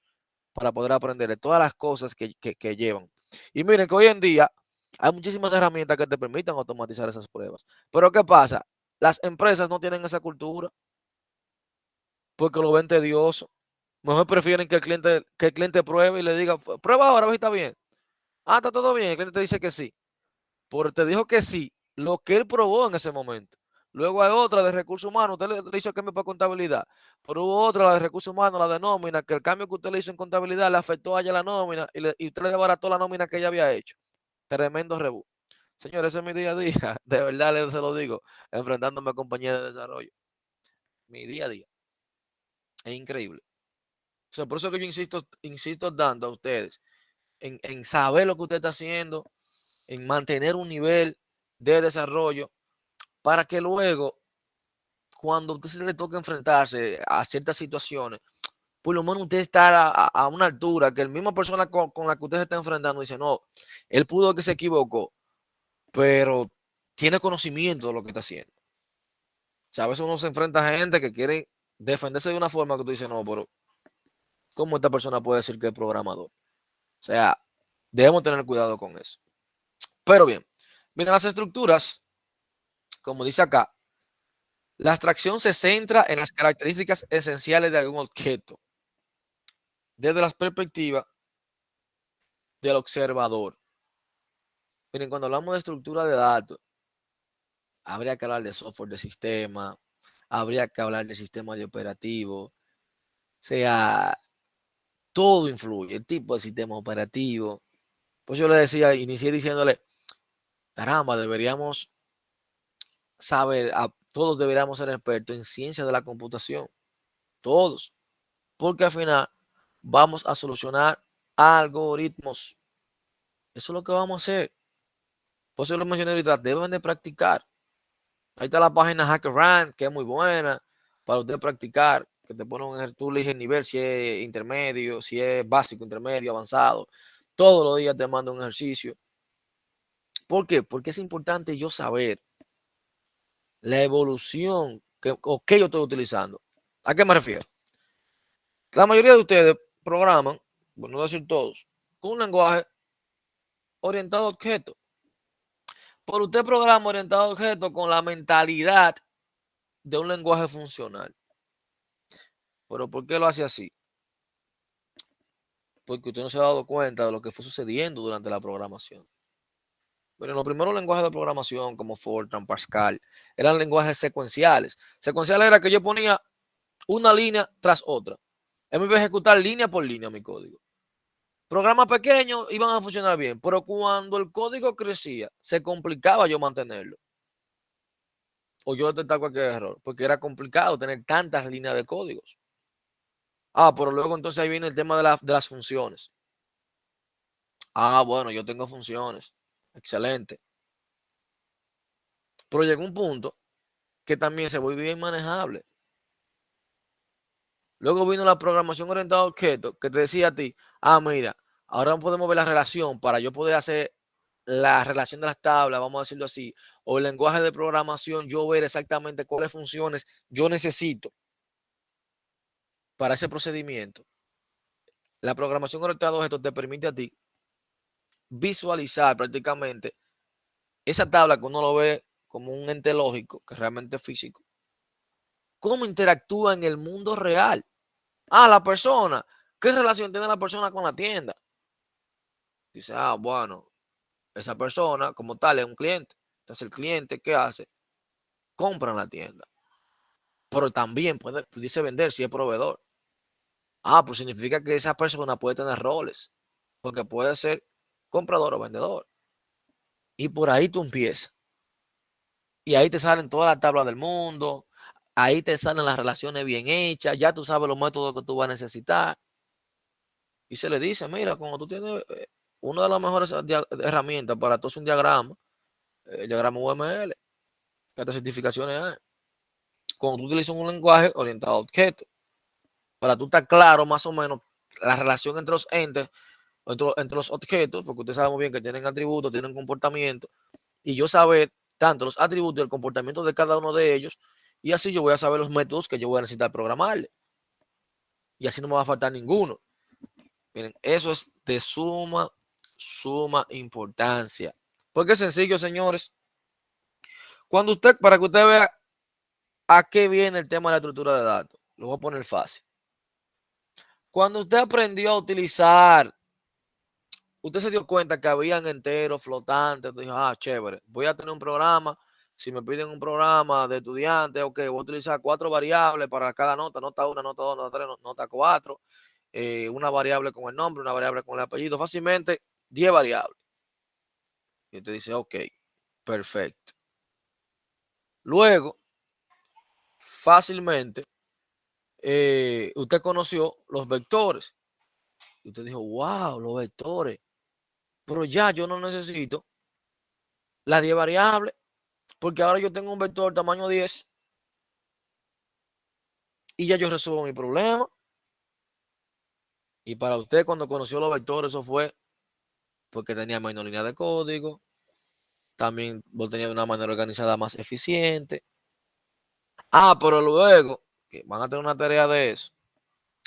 para poder aprender de todas las cosas que llevan. Y miren que hoy en día hay muchísimas herramientas que te permitan automatizar esas pruebas. Pero ¿qué pasa? Las empresas no tienen esa cultura porque lo ven tedioso. Mejor prefieren que el cliente pruebe y le diga, prueba ahora, a ver si está bien. Ah, está todo bien. El cliente te dice que sí. Porque te dijo que sí, lo que él probó en ese momento. Luego hay otra de recursos humanos, usted le hizo cambio para contabilidad, pero hubo otra, la de recursos humanos, la de nómina, que el cambio que usted le hizo en contabilidad le afectó a ella la nómina y usted le desbarató la nómina que ella había hecho. Tremendo rebú. Señores, ese es mi día a día, de verdad se lo digo, enfrentándome a compañías de desarrollo. Mi día a día. Es increíble. O sea, por eso que yo insisto dando a ustedes en saber lo que usted está haciendo, en mantener un nivel de desarrollo para que luego, cuando a usted se le toque enfrentarse a ciertas situaciones, por lo menos usted está a una altura que la misma persona con la que usted se está enfrentando dice, no, él pudo que se equivocó, pero tiene conocimiento de lo que está haciendo. O sea, a veces uno se enfrenta a gente que quiere defenderse de una forma que tú dices, no, pero ¿cómo esta persona puede decir que es programador? O sea, debemos tener cuidado con eso. Pero bien, miren, las estructuras, como dice acá, La abstracción se centra en las características esenciales de algún objeto, desde la perspectiva del observador. Miren, cuando hablamos de estructura de datos, habría que hablar de software de sistema, habría que hablar de sistema de operativo, o sea, todo influye, el tipo de sistema operativo. Pues yo le decía, inicié diciéndole, caramba, deberíamos saber, todos deberíamos ser expertos en ciencia de la computación, todos, porque al final vamos a solucionar algoritmos. Eso es lo que vamos a hacer. Por eso lo mencioné ahorita, deben de practicar. Ahí está la página HackerRank, que es muy buena para usted practicar, que te pone un, tú eliges el nivel, si es intermedio, si es básico, intermedio, avanzado. Todos los días te mando un ejercicio. ¿Por qué? Porque es importante yo saber la evolución que yo estoy utilizando. ¿A qué me refiero? La mayoría de ustedes programan, bueno, no decir todos, con un lenguaje orientado a objetos. Pero usted programa orientado a objetos con la mentalidad de un lenguaje funcional. ¿Pero por qué lo hace así? Porque usted no se ha dado cuenta de lo que fue sucediendo durante la programación. Pero los primeros lenguajes de programación, como Fortran, Pascal, eran lenguajes secuenciales. Secuencial era que yo ponía una línea tras otra. Él me iba a ejecutar línea por línea mi código. Programas pequeños iban a funcionar bien, pero cuando el código crecía, se complicaba yo mantenerlo. O yo detectar cualquier error, porque era complicado tener tantas líneas de códigos. Pero luego entonces ahí viene el tema de las funciones. Bueno, yo tengo funciones. Excelente. Pero llegó un punto que también se volvió inmanejable. Luego vino la programación orientada a objetos, que te decía a ti, mira, ahora podemos ver la relación para yo poder hacer la relación de las tablas, vamos a decirlo así, o el lenguaje de programación, yo ver exactamente cuáles funciones yo necesito para ese procedimiento. La programación orientada a objetos te permite a ti visualizar prácticamente esa tabla que uno lo ve como un ente lógico, que realmente es físico, cómo interactúa en el mundo real. La persona, ¿qué relación tiene la persona con la tienda? Dice, bueno, esa persona como tal es un cliente. Entonces el cliente, ¿qué hace? Compra en la tienda. Pero también pudiese vender si es proveedor. Pues significa que esa persona puede tener roles, porque puede ser comprador o vendedor. Y por ahí tú empiezas. Y ahí te salen todas las tablas del mundo, ahí te salen las relaciones bien hechas, ya tú sabes los métodos que tú vas a necesitar. Y se le dice, mira, cuando tú tienes una de las mejores herramientas para todo es un diagrama, el diagrama UML, que estas certificaciones hay. Cuando tú utilizas un lenguaje orientado a objetos, para tú estar claro más o menos la relación entre los entes, entre los objetos, porque usted sabe muy bien que tienen atributos, tienen comportamiento, y yo saber tanto los atributos y el comportamiento de cada uno de ellos, y así yo voy a saber los métodos que yo voy a necesitar programarle. Y así no me va a faltar ninguno. Miren, eso es de suma importancia. Porque es sencillo, señores. Para que usted vea a qué viene el tema de la estructura de datos, lo voy a poner fácil. Cuando usted aprendió a utilizar, usted se dio cuenta que habían enteros, flotantes, dijo, chévere, voy a tener un programa. Si me piden un programa de estudiantes, ok, voy a utilizar 4 variables para cada nota, nota 1, nota 2, nota 3, nota 4, una variable con el nombre, una variable con el apellido, fácilmente 10 variables. Y usted dice, ok, perfecto. Luego, fácilmente, usted conoció los vectores. Y usted dijo, wow, los vectores. Pero ya yo no necesito las 10 variables, porque ahora yo tengo un vector tamaño 10 y ya yo resuelvo mi problema. Y para usted, cuando conoció los vectores, eso fue porque tenía menos línea de código, también vos tenías una manera organizada más eficiente. Pero luego, que van a tener una tarea de eso,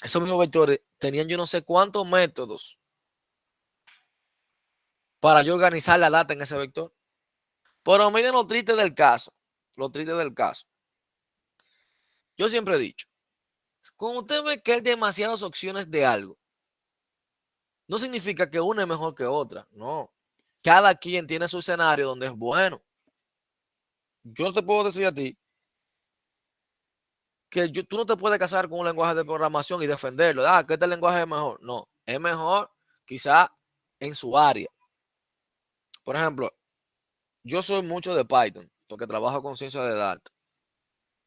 esos mismos vectores tenían yo no sé cuántos métodos para yo organizar la data en ese vector. Pero miren lo triste del caso. Lo triste del caso. Yo siempre he dicho, cuando usted ve que hay demasiadas opciones de algo, no significa que una es mejor que otra, no. Cada quien tiene su escenario donde es bueno. Yo no te puedo decir a ti que tú no te puedes casar con un lenguaje de programación y defenderlo. Que este lenguaje es mejor. No, es mejor quizá en su área. Por ejemplo, yo soy mucho de Python porque trabajo con ciencia de datos.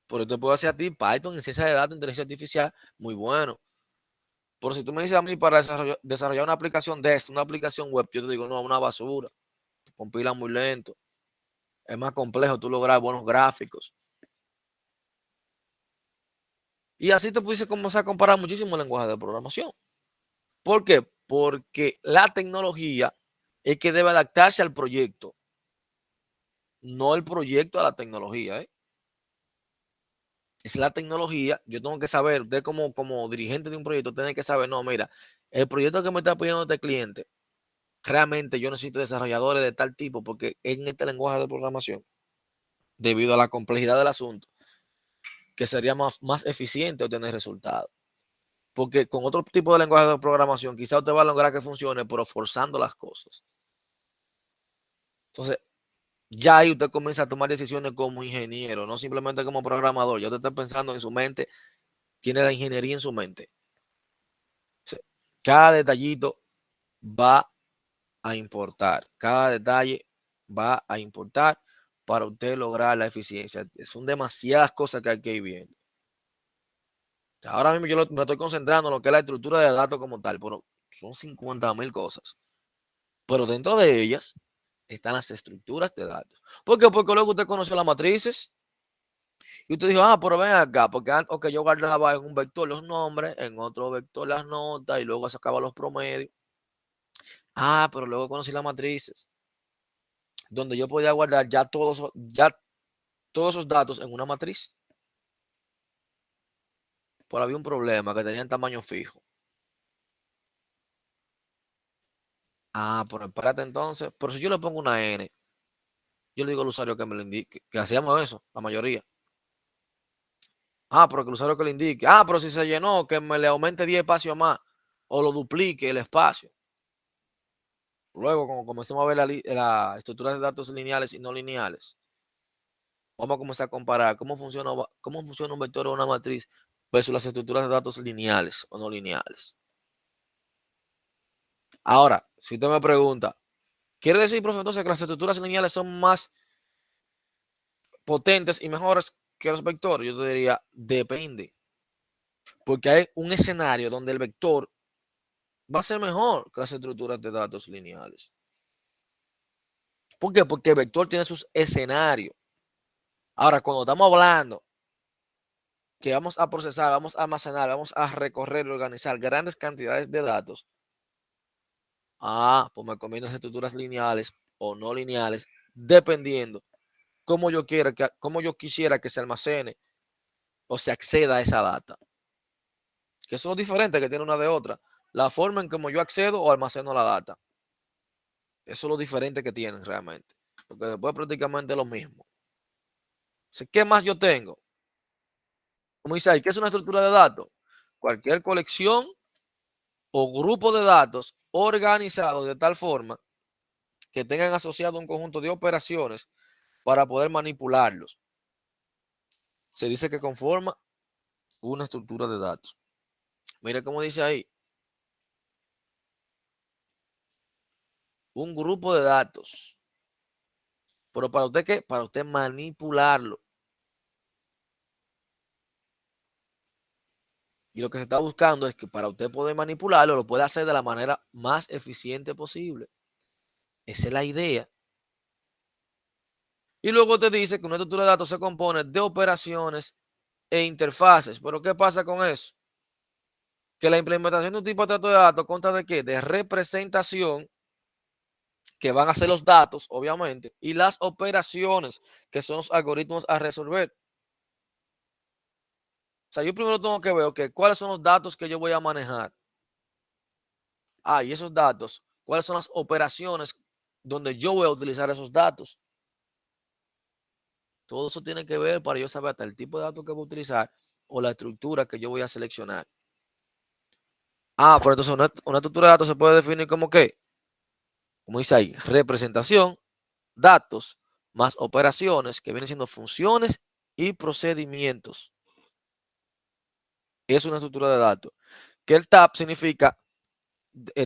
Pero te puedo decir a ti Python en ciencia de datos, inteligencia artificial, muy bueno. Pero si tú me dices a mí para desarrollar una aplicación de esto, una aplicación web, yo te digo, no, una basura. Compila muy lento. Es más complejo tú lograr buenos gráficos. Y así te pudiese comenzar a comparar muchísimos lenguajes de programación. ¿Por qué? Porque la tecnología es que debe adaptarse al proyecto, no el proyecto a la tecnología. Es la tecnología. Yo tengo que saber, usted como dirigente de un proyecto, tiene que saber, no, mira, el proyecto que me está pidiendo este cliente, realmente yo necesito desarrolladores de tal tipo, porque en este lenguaje de programación, debido a la complejidad del asunto, que sería más eficiente obtener resultados. Porque con otro tipo de lenguaje de programación, quizá usted va a lograr que funcione, pero forzando las cosas. Entonces, ya ahí usted comienza a tomar decisiones como ingeniero, no simplemente como programador. Ya usted está pensando en su mente, tiene la ingeniería en su mente. Cada detallito va a importar. Cada detalle va a importar para usted lograr la eficiencia. Son demasiadas cosas que hay que ir viendo. Ahora mismo yo me estoy concentrando en lo que es la estructura de datos como tal, pero son 50,000 cosas. Pero dentro de ellas están las estructuras de datos. ¿Por qué? Porque luego usted conoció las matrices y usted dijo, pero ven acá, porque yo guardaba en un vector los nombres, en otro vector las notas y luego sacaba los promedios. Pero luego conocí las matrices, donde yo podía guardar ya todos esos datos en una matriz. Pero había un problema, que tenían tamaño fijo. Pero espérate entonces. Pero si yo le pongo una N, yo le digo al usuario que me lo indique, que hacíamos eso, la mayoría. Pero que el usuario que le indique. Pero si se llenó, que me le aumente 10 espacios más o lo duplique el espacio. Luego, como comencemos a ver la estructura de datos lineales y no lineales, vamos a comenzar a comparar cómo funciona un vector o una matriz versus las estructuras de datos lineales o no lineales. Ahora, si usted me pregunta, ¿quiere decir, profe, entonces que las estructuras lineales son más potentes y mejores que los vectores? Yo te diría, depende. Porque hay un escenario donde el vector va a ser mejor que las estructuras de datos lineales. ¿Por qué? Porque el vector tiene sus escenarios. Ahora, cuando estamos hablando que vamos a procesar, vamos a almacenar, vamos a recorrer y organizar grandes cantidades de datos, pues me conviene las estructuras lineales o no lineales, dependiendo cómo yo quisiera que se almacene o se acceda a esa data. Que eso es diferente que tiene una de otra. La forma en cómo yo accedo o almaceno la data. Eso es lo diferente que tienen realmente. Porque después prácticamente lo mismo. ¿Qué más yo tengo? Como dice ahí, ¿qué es una estructura de datos? Cualquier colección o grupo de datos organizados de tal forma que tengan asociado un conjunto de operaciones para poder manipularlos. Se dice que conforma una estructura de datos. Mire cómo dice ahí. Un grupo de datos. ¿Pero para usted qué? Para usted manipularlo. Y lo que se está buscando es que para usted poder manipularlo, lo pueda hacer de la manera más eficiente posible. Esa es la idea. Y luego te dice que una estructura de datos se compone de operaciones e interfaces. ¿Pero qué pasa con eso? Que la implementación de un tipo de trato de datos consta de ¿qué? De representación, que van a ser los datos, obviamente, y las operaciones, que son los algoritmos a resolver. O sea, yo primero tengo que ver cuáles son los datos que yo voy a manejar. Y esos datos, cuáles son las operaciones donde yo voy a utilizar esos datos. Todo eso tiene que ver para yo saber hasta el tipo de datos que voy a utilizar o la estructura que yo voy a seleccionar. Ah, pero entonces una estructura de datos se puede definir como qué. Como dice ahí, representación, datos, más operaciones, que vienen siendo funciones y procedimientos. Es una estructura de datos. Que el TAP significa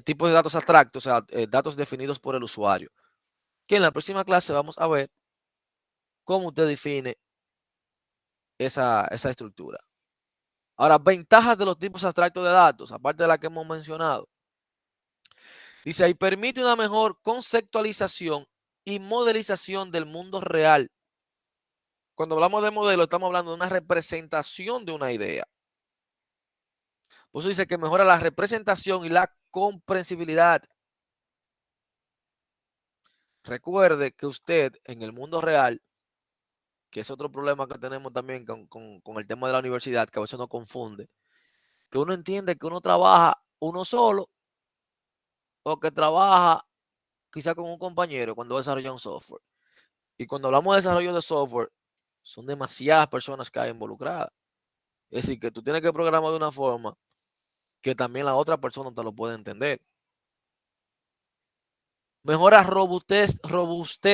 tipos de datos abstractos, o sea, datos definidos por el usuario. Que en la próxima clase vamos a ver cómo usted define esa estructura. Ahora, ventajas de los tipos abstractos de datos, aparte de la que hemos mencionado. Dice ahí, permite una mejor conceptualización y modelización del mundo real. Cuando hablamos de modelo, estamos hablando de una representación de una idea. Por eso dice que mejora la representación y la comprensibilidad. Recuerde que usted en el mundo real, que es otro problema que tenemos también con el tema de la universidad, que a veces nos confunde, que uno entiende que uno trabaja uno solo o que trabaja quizá con un compañero cuando desarrolla un software. Y cuando hablamos de desarrollo de software, son demasiadas personas que hay involucradas. Es decir, que tú tienes que programar de una forma que también la otra persona te lo puede entender. Mejora robustez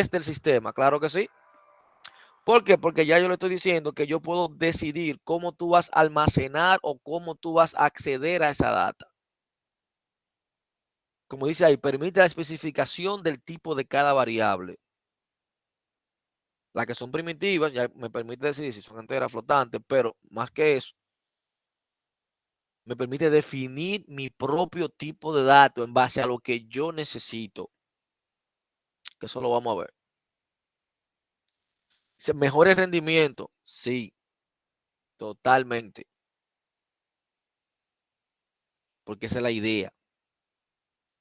del sistema, claro que sí. ¿Por qué? Porque ya yo le estoy diciendo que yo puedo decidir cómo tú vas a almacenar o cómo tú vas a acceder a esa data. Como dice ahí, permite la especificación del tipo de cada variable. Las que son primitivas, ya me permite decidir si son enteras, flotantes, pero más que eso, me permite definir mi propio tipo de dato en base a lo que yo necesito. Que eso lo vamos a ver. ¿Mejore el rendimiento? Sí, totalmente. Porque esa es la idea.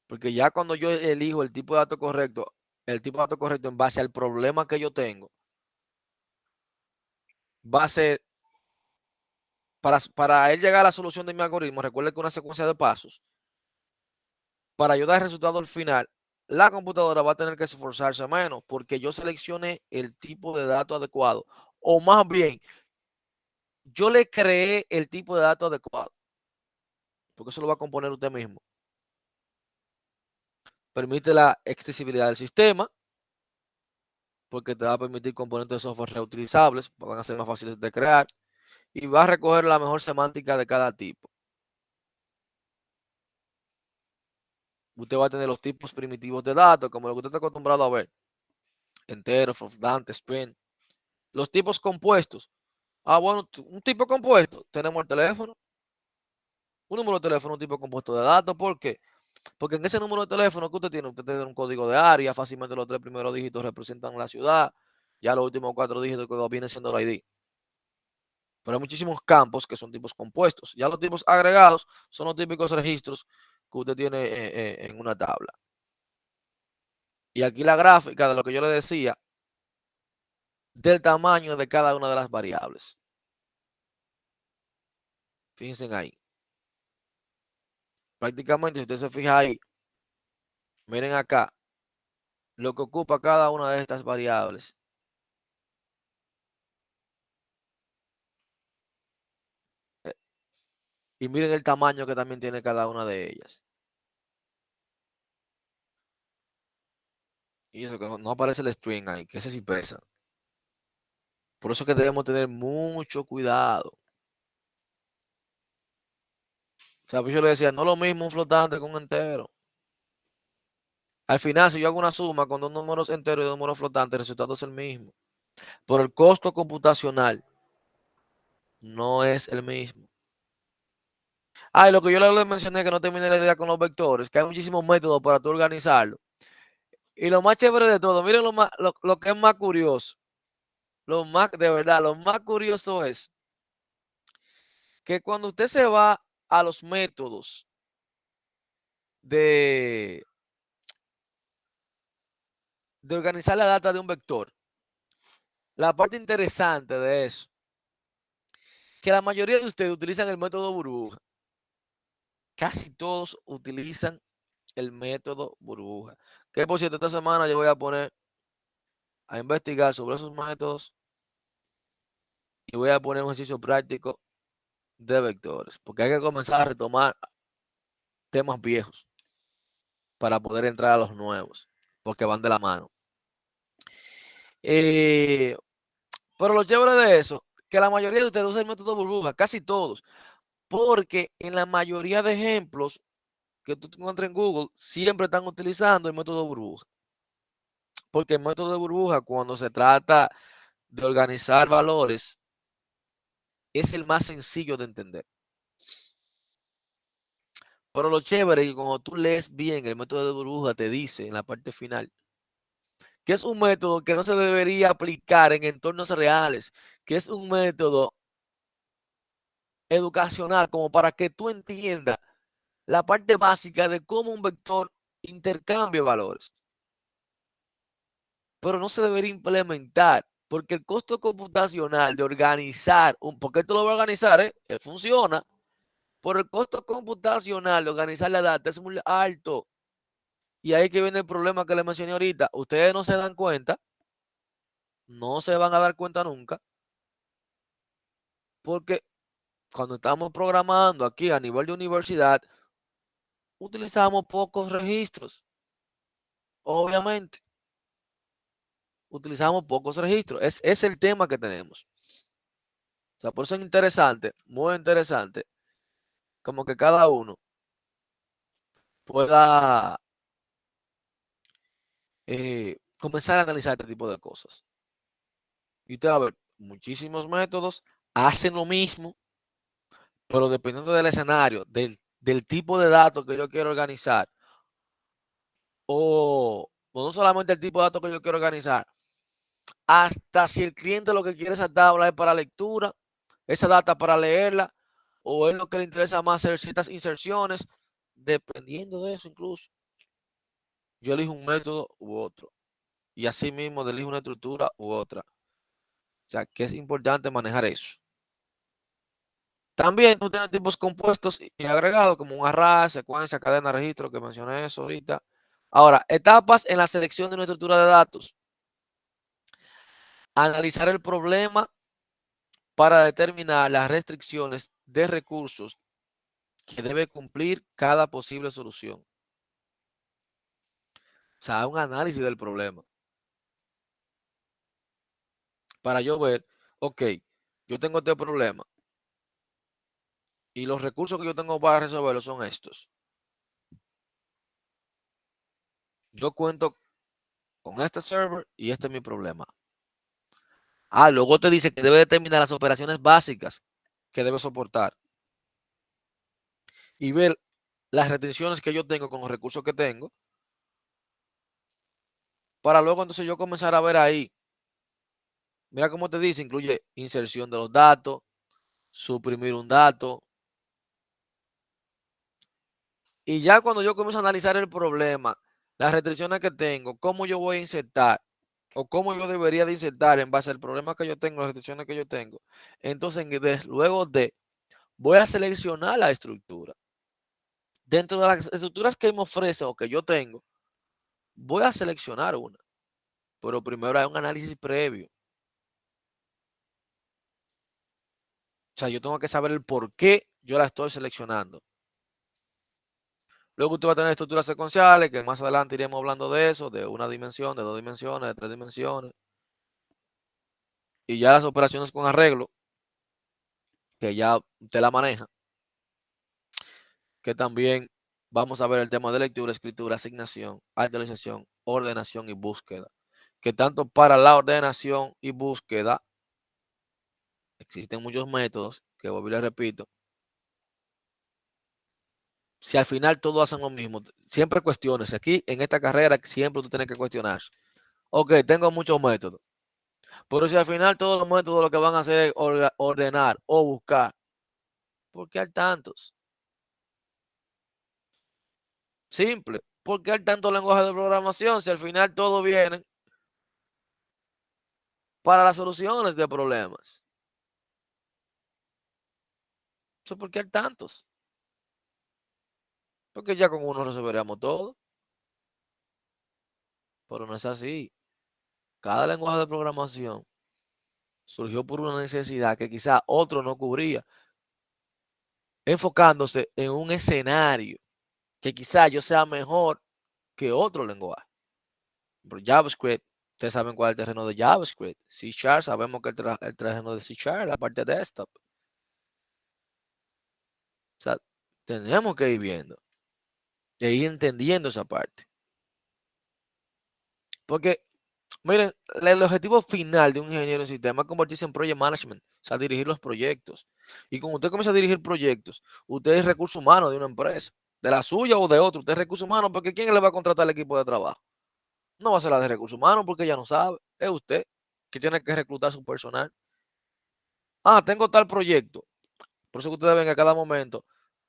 Porque ya cuando yo elijo el tipo de dato correcto en base al problema que yo tengo, va a ser, para él llegar a la solución de mi algoritmo, recuerde que una secuencia de pasos, para yo dar el resultado al final, la computadora va a tener que esforzarse menos porque yo seleccioné el tipo de dato adecuado. O más bien, yo le creé el tipo de dato adecuado. Porque eso lo va a componer usted mismo. Permite la extensibilidad del sistema, porque te va a permitir componentes de software reutilizables, van a ser más fáciles de crear, y va a recoger la mejor semántica de cada tipo. Usted va a tener los tipos primitivos de datos, como lo que usted está acostumbrado a ver. Entero, floatante, string. Los tipos compuestos. Ah, bueno, un tipo compuesto. Tenemos el teléfono. Un número de teléfono, un tipo compuesto de datos. ¿Por qué? Porque en ese número de teléfono que usted tiene un código de área. Fácilmente los 3 primeros dígitos representan la ciudad. Ya los últimos 4 dígitos que viene siendo el ID. Pero hay muchísimos campos que son tipos compuestos. Ya los tipos agregados son los típicos registros que usted tiene en una tabla. Y aquí la gráfica de lo que yo le decía, del tamaño de cada una de las variables. Fíjense ahí. Prácticamente, si usted se fija ahí, miren acá, lo que ocupa cada una de estas variables. Y miren el tamaño que también tiene cada una de ellas. Y eso que no aparece el string ahí, que ese sí pesa. Por eso que debemos tener mucho cuidado. O sea, pues yo le decía, no es lo mismo un flotante con un entero. Al final, si yo hago una suma con 2 números enteros y 2 números flotantes, el resultado es el mismo. Pero el costo computacional no es el mismo. Ah, y lo que yo le mencioné, que no terminé la idea con los vectores, que hay muchísimos métodos para tú organizarlo. Y lo más chévere de todo, miren lo que es más curioso. De verdad, lo más curioso es que cuando usted se va a los métodos de organizar la data de un vector, la parte interesante de eso, que la mayoría de ustedes utilizan el método burbuja. Casi todos utilizan el método burbuja. Que por cierto, esta semana yo voy a poner a investigar sobre esos métodos y voy a poner un ejercicio práctico de vectores, porque hay que comenzar a retomar temas viejos para poder entrar a los nuevos, porque van de la mano. Pero lo chévere de eso, que la mayoría de ustedes usan el método burbuja, casi todos, porque en la mayoría de ejemplos que tú encuentras en Google, siempre están utilizando el método burbuja. Porque el método de burbuja, cuando se trata de organizar valores, es el más sencillo de entender. Pero lo chévere es que cuando tú lees bien el método de burbuja, te dice en la parte final que es un método que no se debería aplicar en entornos reales, que es un método educacional como para que tú entiendas la parte básica de cómo un vector intercambia valores. Pero no se debería implementar porque el costo computacional de organizar, porque esto lo va a organizar, funciona, pero el costo computacional de organizar la data es muy alto. Y ahí que viene el problema que le mencioné ahorita. Ustedes no se dan cuenta, no se van a dar cuenta nunca, porque cuando estamos programando aquí a nivel de universidad, utilizamos pocos registros. Obviamente, utilizamos pocos registros. Es el tema que tenemos. O sea, por eso es interesante, muy interesante, como que cada uno pueda comenzar a analizar este tipo de cosas. Y usted va a ver, muchísimos métodos hacen lo mismo, pero dependiendo del escenario, del tipo de datos que yo quiero organizar, o no solamente el tipo de datos que yo quiero organizar, hasta si el cliente lo que quiere esa tabla es para lectura, esa data para leerla, o es lo que le interesa más hacer ciertas inserciones, dependiendo de eso incluso, yo elijo un método u otro. Y así mismo elijo una estructura u otra. O sea, que es importante manejar eso. También tú tienes tipos compuestos y agregados como un array, secuencia, cadena, registro, que mencioné eso ahorita. Ahora, etapas en la selección de una estructura de datos. Analizar el problema para determinar las restricciones de recursos que debe cumplir cada posible solución. O sea, un análisis del problema. Para yo ver, ok, yo tengo este problema y los recursos que yo tengo para resolverlo son estos. Yo cuento con este server y este es mi problema. Luego te dice que debe determinar las operaciones básicas que debe soportar y ver las restricciones que yo tengo con los recursos que tengo para luego entonces yo comenzar a ver ahí. Mira cómo te dice, incluye inserción de los datos, suprimir un dato. Y ya cuando yo comienzo a analizar el problema, las restricciones que tengo, cómo yo voy a insertar o cómo yo debería de insertar en base al problema que yo tengo, las restricciones que yo tengo. Entonces, luego voy a seleccionar la estructura. Dentro de las estructuras que me ofrecen o que yo tengo, voy a seleccionar una. Pero primero hay un análisis previo. O sea, yo tengo que saber el por qué yo la estoy seleccionando. Luego usted va a tener estructuras secuenciales, que más adelante iremos hablando de eso, de una dimensión, de 2 dimensiones, de 3 dimensiones. Y ya las operaciones con arreglo, que ya usted la maneja. Que también vamos a ver el tema de lectura, escritura, asignación, actualización, ordenación y búsqueda. Que tanto para la ordenación y búsqueda existen muchos métodos, que vuelvo y les repito. Si al final todos hacen lo mismo, siempre cuestiones. Aquí en esta carrera siempre tú tienes que cuestionar. Ok, tengo muchos métodos. Pero si al final todos los métodos lo que van a hacer es ordenar o buscar, ¿por qué hay tantos? Simple. ¿Por qué hay tantos lenguajes de programación si al final todos vienen para las soluciones de problemas? Eso porque hay tantos. Porque ya con uno resolveríamos todo. Pero no es así. Cada lenguaje de programación surgió por una necesidad que quizá otro no cubría. enfocándose en un escenario que quizá yo sea mejor que otro lenguaje. Por JavaScript, ustedes saben cuál es el terreno de JavaScript. C#, sabemos que el terreno de C#, la parte de desktop. O sea, tenemos que ir viendo e ir entendiendo esa parte. Porque, miren, el objetivo final de un ingeniero en sistema es convertirse en project management, o sea, dirigir los proyectos. Y cuando usted comienza a dirigir proyectos, usted es recurso humano de una empresa, de la suya o de otra. Usted es recurso humano porque ¿quién le va a contratar al equipo de trabajo? No va a ser la de recursos humanos porque ella no sabe. Es usted que tiene que reclutar su personal. Ah, tengo tal proyecto. Por eso que ustedes ven que a cada momento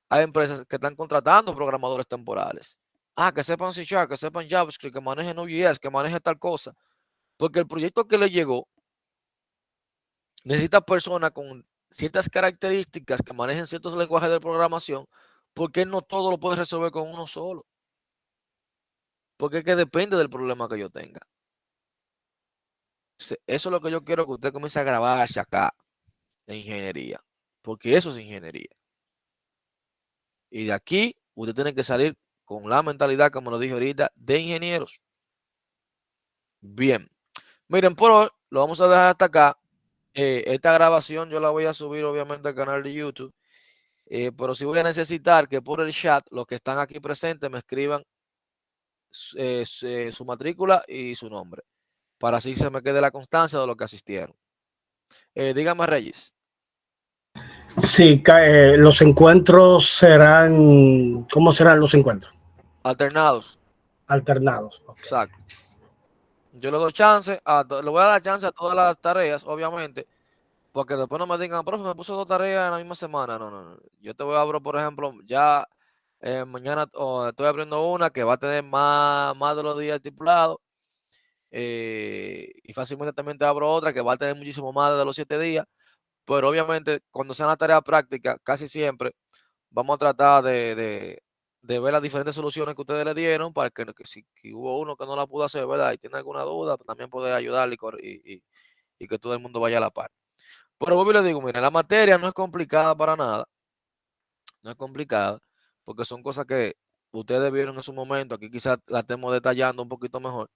hay empresas que están contratando programadores temporales. Ah, que sepan C#, que sepan JavaScript, que manejen Node.js, que manejen tal cosa. Porque el proyecto que le llegó necesita personas con ciertas características que manejen ciertos lenguajes de programación, porque no todo lo puede resolver con uno solo. Porque es que depende del problema que yo tenga. Eso es lo que yo quiero que usted comience a grabarse acá en ingeniería, porque eso es ingeniería. Y de aquí usted tiene que salir con la mentalidad, como lo dije ahorita, de ingenieros. Bien, miren, por hoy lo vamos a dejar hasta acá. Esta grabación yo la voy a subir obviamente al canal de YouTube, pero sí voy a necesitar que por el chat los que están aquí presentes me escriban su matrícula y su nombre, para así se me quede la constancia de lo que asistieron. Dígame, Reyes. Sí, los encuentros serán, ¿cómo serán los encuentros? Alternados. Alternados. Okay. Exacto. Yo le doy chance, le voy a dar chance a todas las tareas, obviamente, porque después no me digan, profe, me puso 2 tareas en la misma semana. No, no, no. Yo te voy a abrir, por ejemplo, ya mañana estoy abriendo una que va a tener más de los días estipulados. Y fácilmente también te abro otra que va a tener muchísimo más de los 7 días. Pero obviamente, cuando sea una tarea práctica, casi siempre vamos a tratar de ver las diferentes soluciones que ustedes le dieron para que si hubo uno que no la pudo hacer, ¿verdad? Y tiene alguna duda, pues también puede ayudarle y que todo el mundo vaya a la par. Pero vuelvo y le digo, mira, la materia no es complicada para nada. No es complicada, porque son cosas que ustedes vieron en su momento. Aquí quizás la estemos detallando un poquito mejor.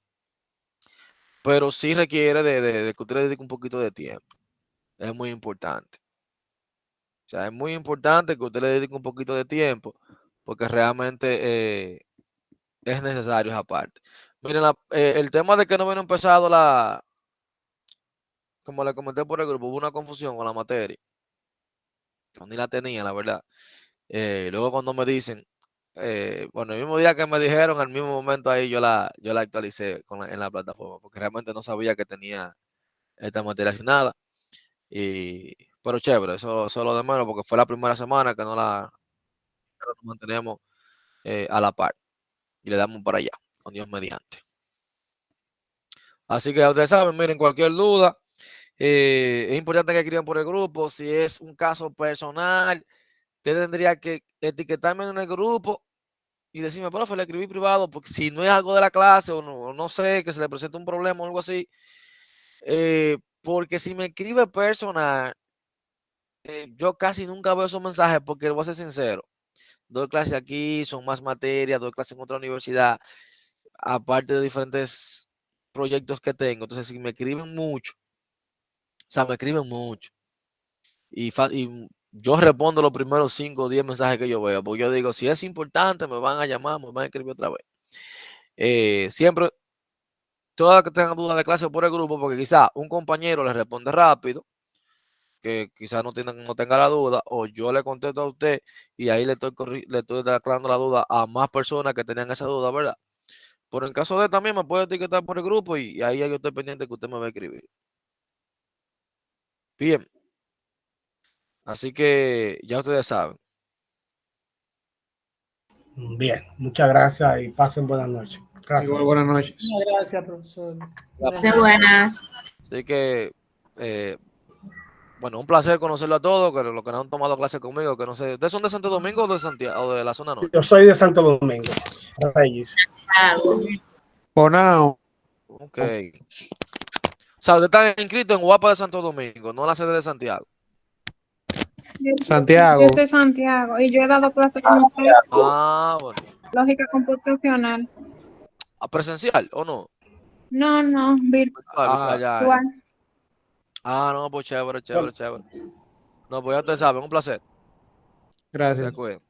Pero sí requiere de que usted le dedique un poquito de tiempo. Es muy importante. O sea, es muy importante que usted le dedique un poquito de tiempo, porque realmente es necesario esa parte. Miren, el tema de que no hubiera empezado como le comenté por el grupo, hubo una confusión con la materia. Yo ni la tenía, la verdad. Luego cuando me dicen, bueno, el mismo día que me dijeron, al mismo momento ahí yo la actualicé en la plataforma, porque realmente no sabía que tenía esta materia asignada. Pero chévere, eso es lo de menos, porque fue la primera semana que no nos mantenemos a la par y le damos para allá, con Dios mediante. Así que ustedes saben, miren, cualquier duda, es importante que escriban por el grupo. Si es un caso personal, usted tendría que etiquetarme en el grupo y decirme, profe, le escribí privado, porque si no es algo de la clase o no sé, que se le presenta un problema o algo así, porque si me escribe personal, yo casi nunca veo esos mensajes, porque voy a ser sincero, doy clases aquí, son más materias, doy clases en otra universidad, aparte de diferentes proyectos que tengo. Entonces, si me escriben mucho, o sea, me escriben mucho, y yo respondo los primeros 5 o 10 mensajes que yo veo, porque yo digo, si es importante, me van a llamar, me van a escribir otra vez. Siempre, todas que tengan dudas de clase por el grupo, porque quizá un compañero le responde rápido, que quizás no tenga la duda, o yo le contesto a usted y ahí le estoy aclarando la duda a más personas que tenían esa duda, ¿verdad? Pero en caso de también me puede etiquetar por el grupo y ahí yo estoy pendiente que usted me va a escribir. Bien. Así que ya ustedes saben. Bien, muchas gracias y pasen buenas noches. Gracias. Igual, buenas noches. Muchas gracias, profesor. Sé buenas. Así que, bueno, un placer conocerlo a todos, que los que no han tomado clase conmigo, que no sé, ¿ustedes son de Santo Domingo o de Santiago o de la zona norte? Yo soy de Santo Domingo, Reyes. Bonao. Ok. O sea, ustedes están inscritos en UAPA de Santo Domingo, no en la sede de Santiago. Santiago. Yo soy Santiago y yo he dado clases con usted, Ah, bueno. lógica computacional. ¿Presencial o no? No, virtual. Ah, ya. Ah, no, pues chévere. No, pues ya ustedes saben, un placer. Se Gracias. cuiden.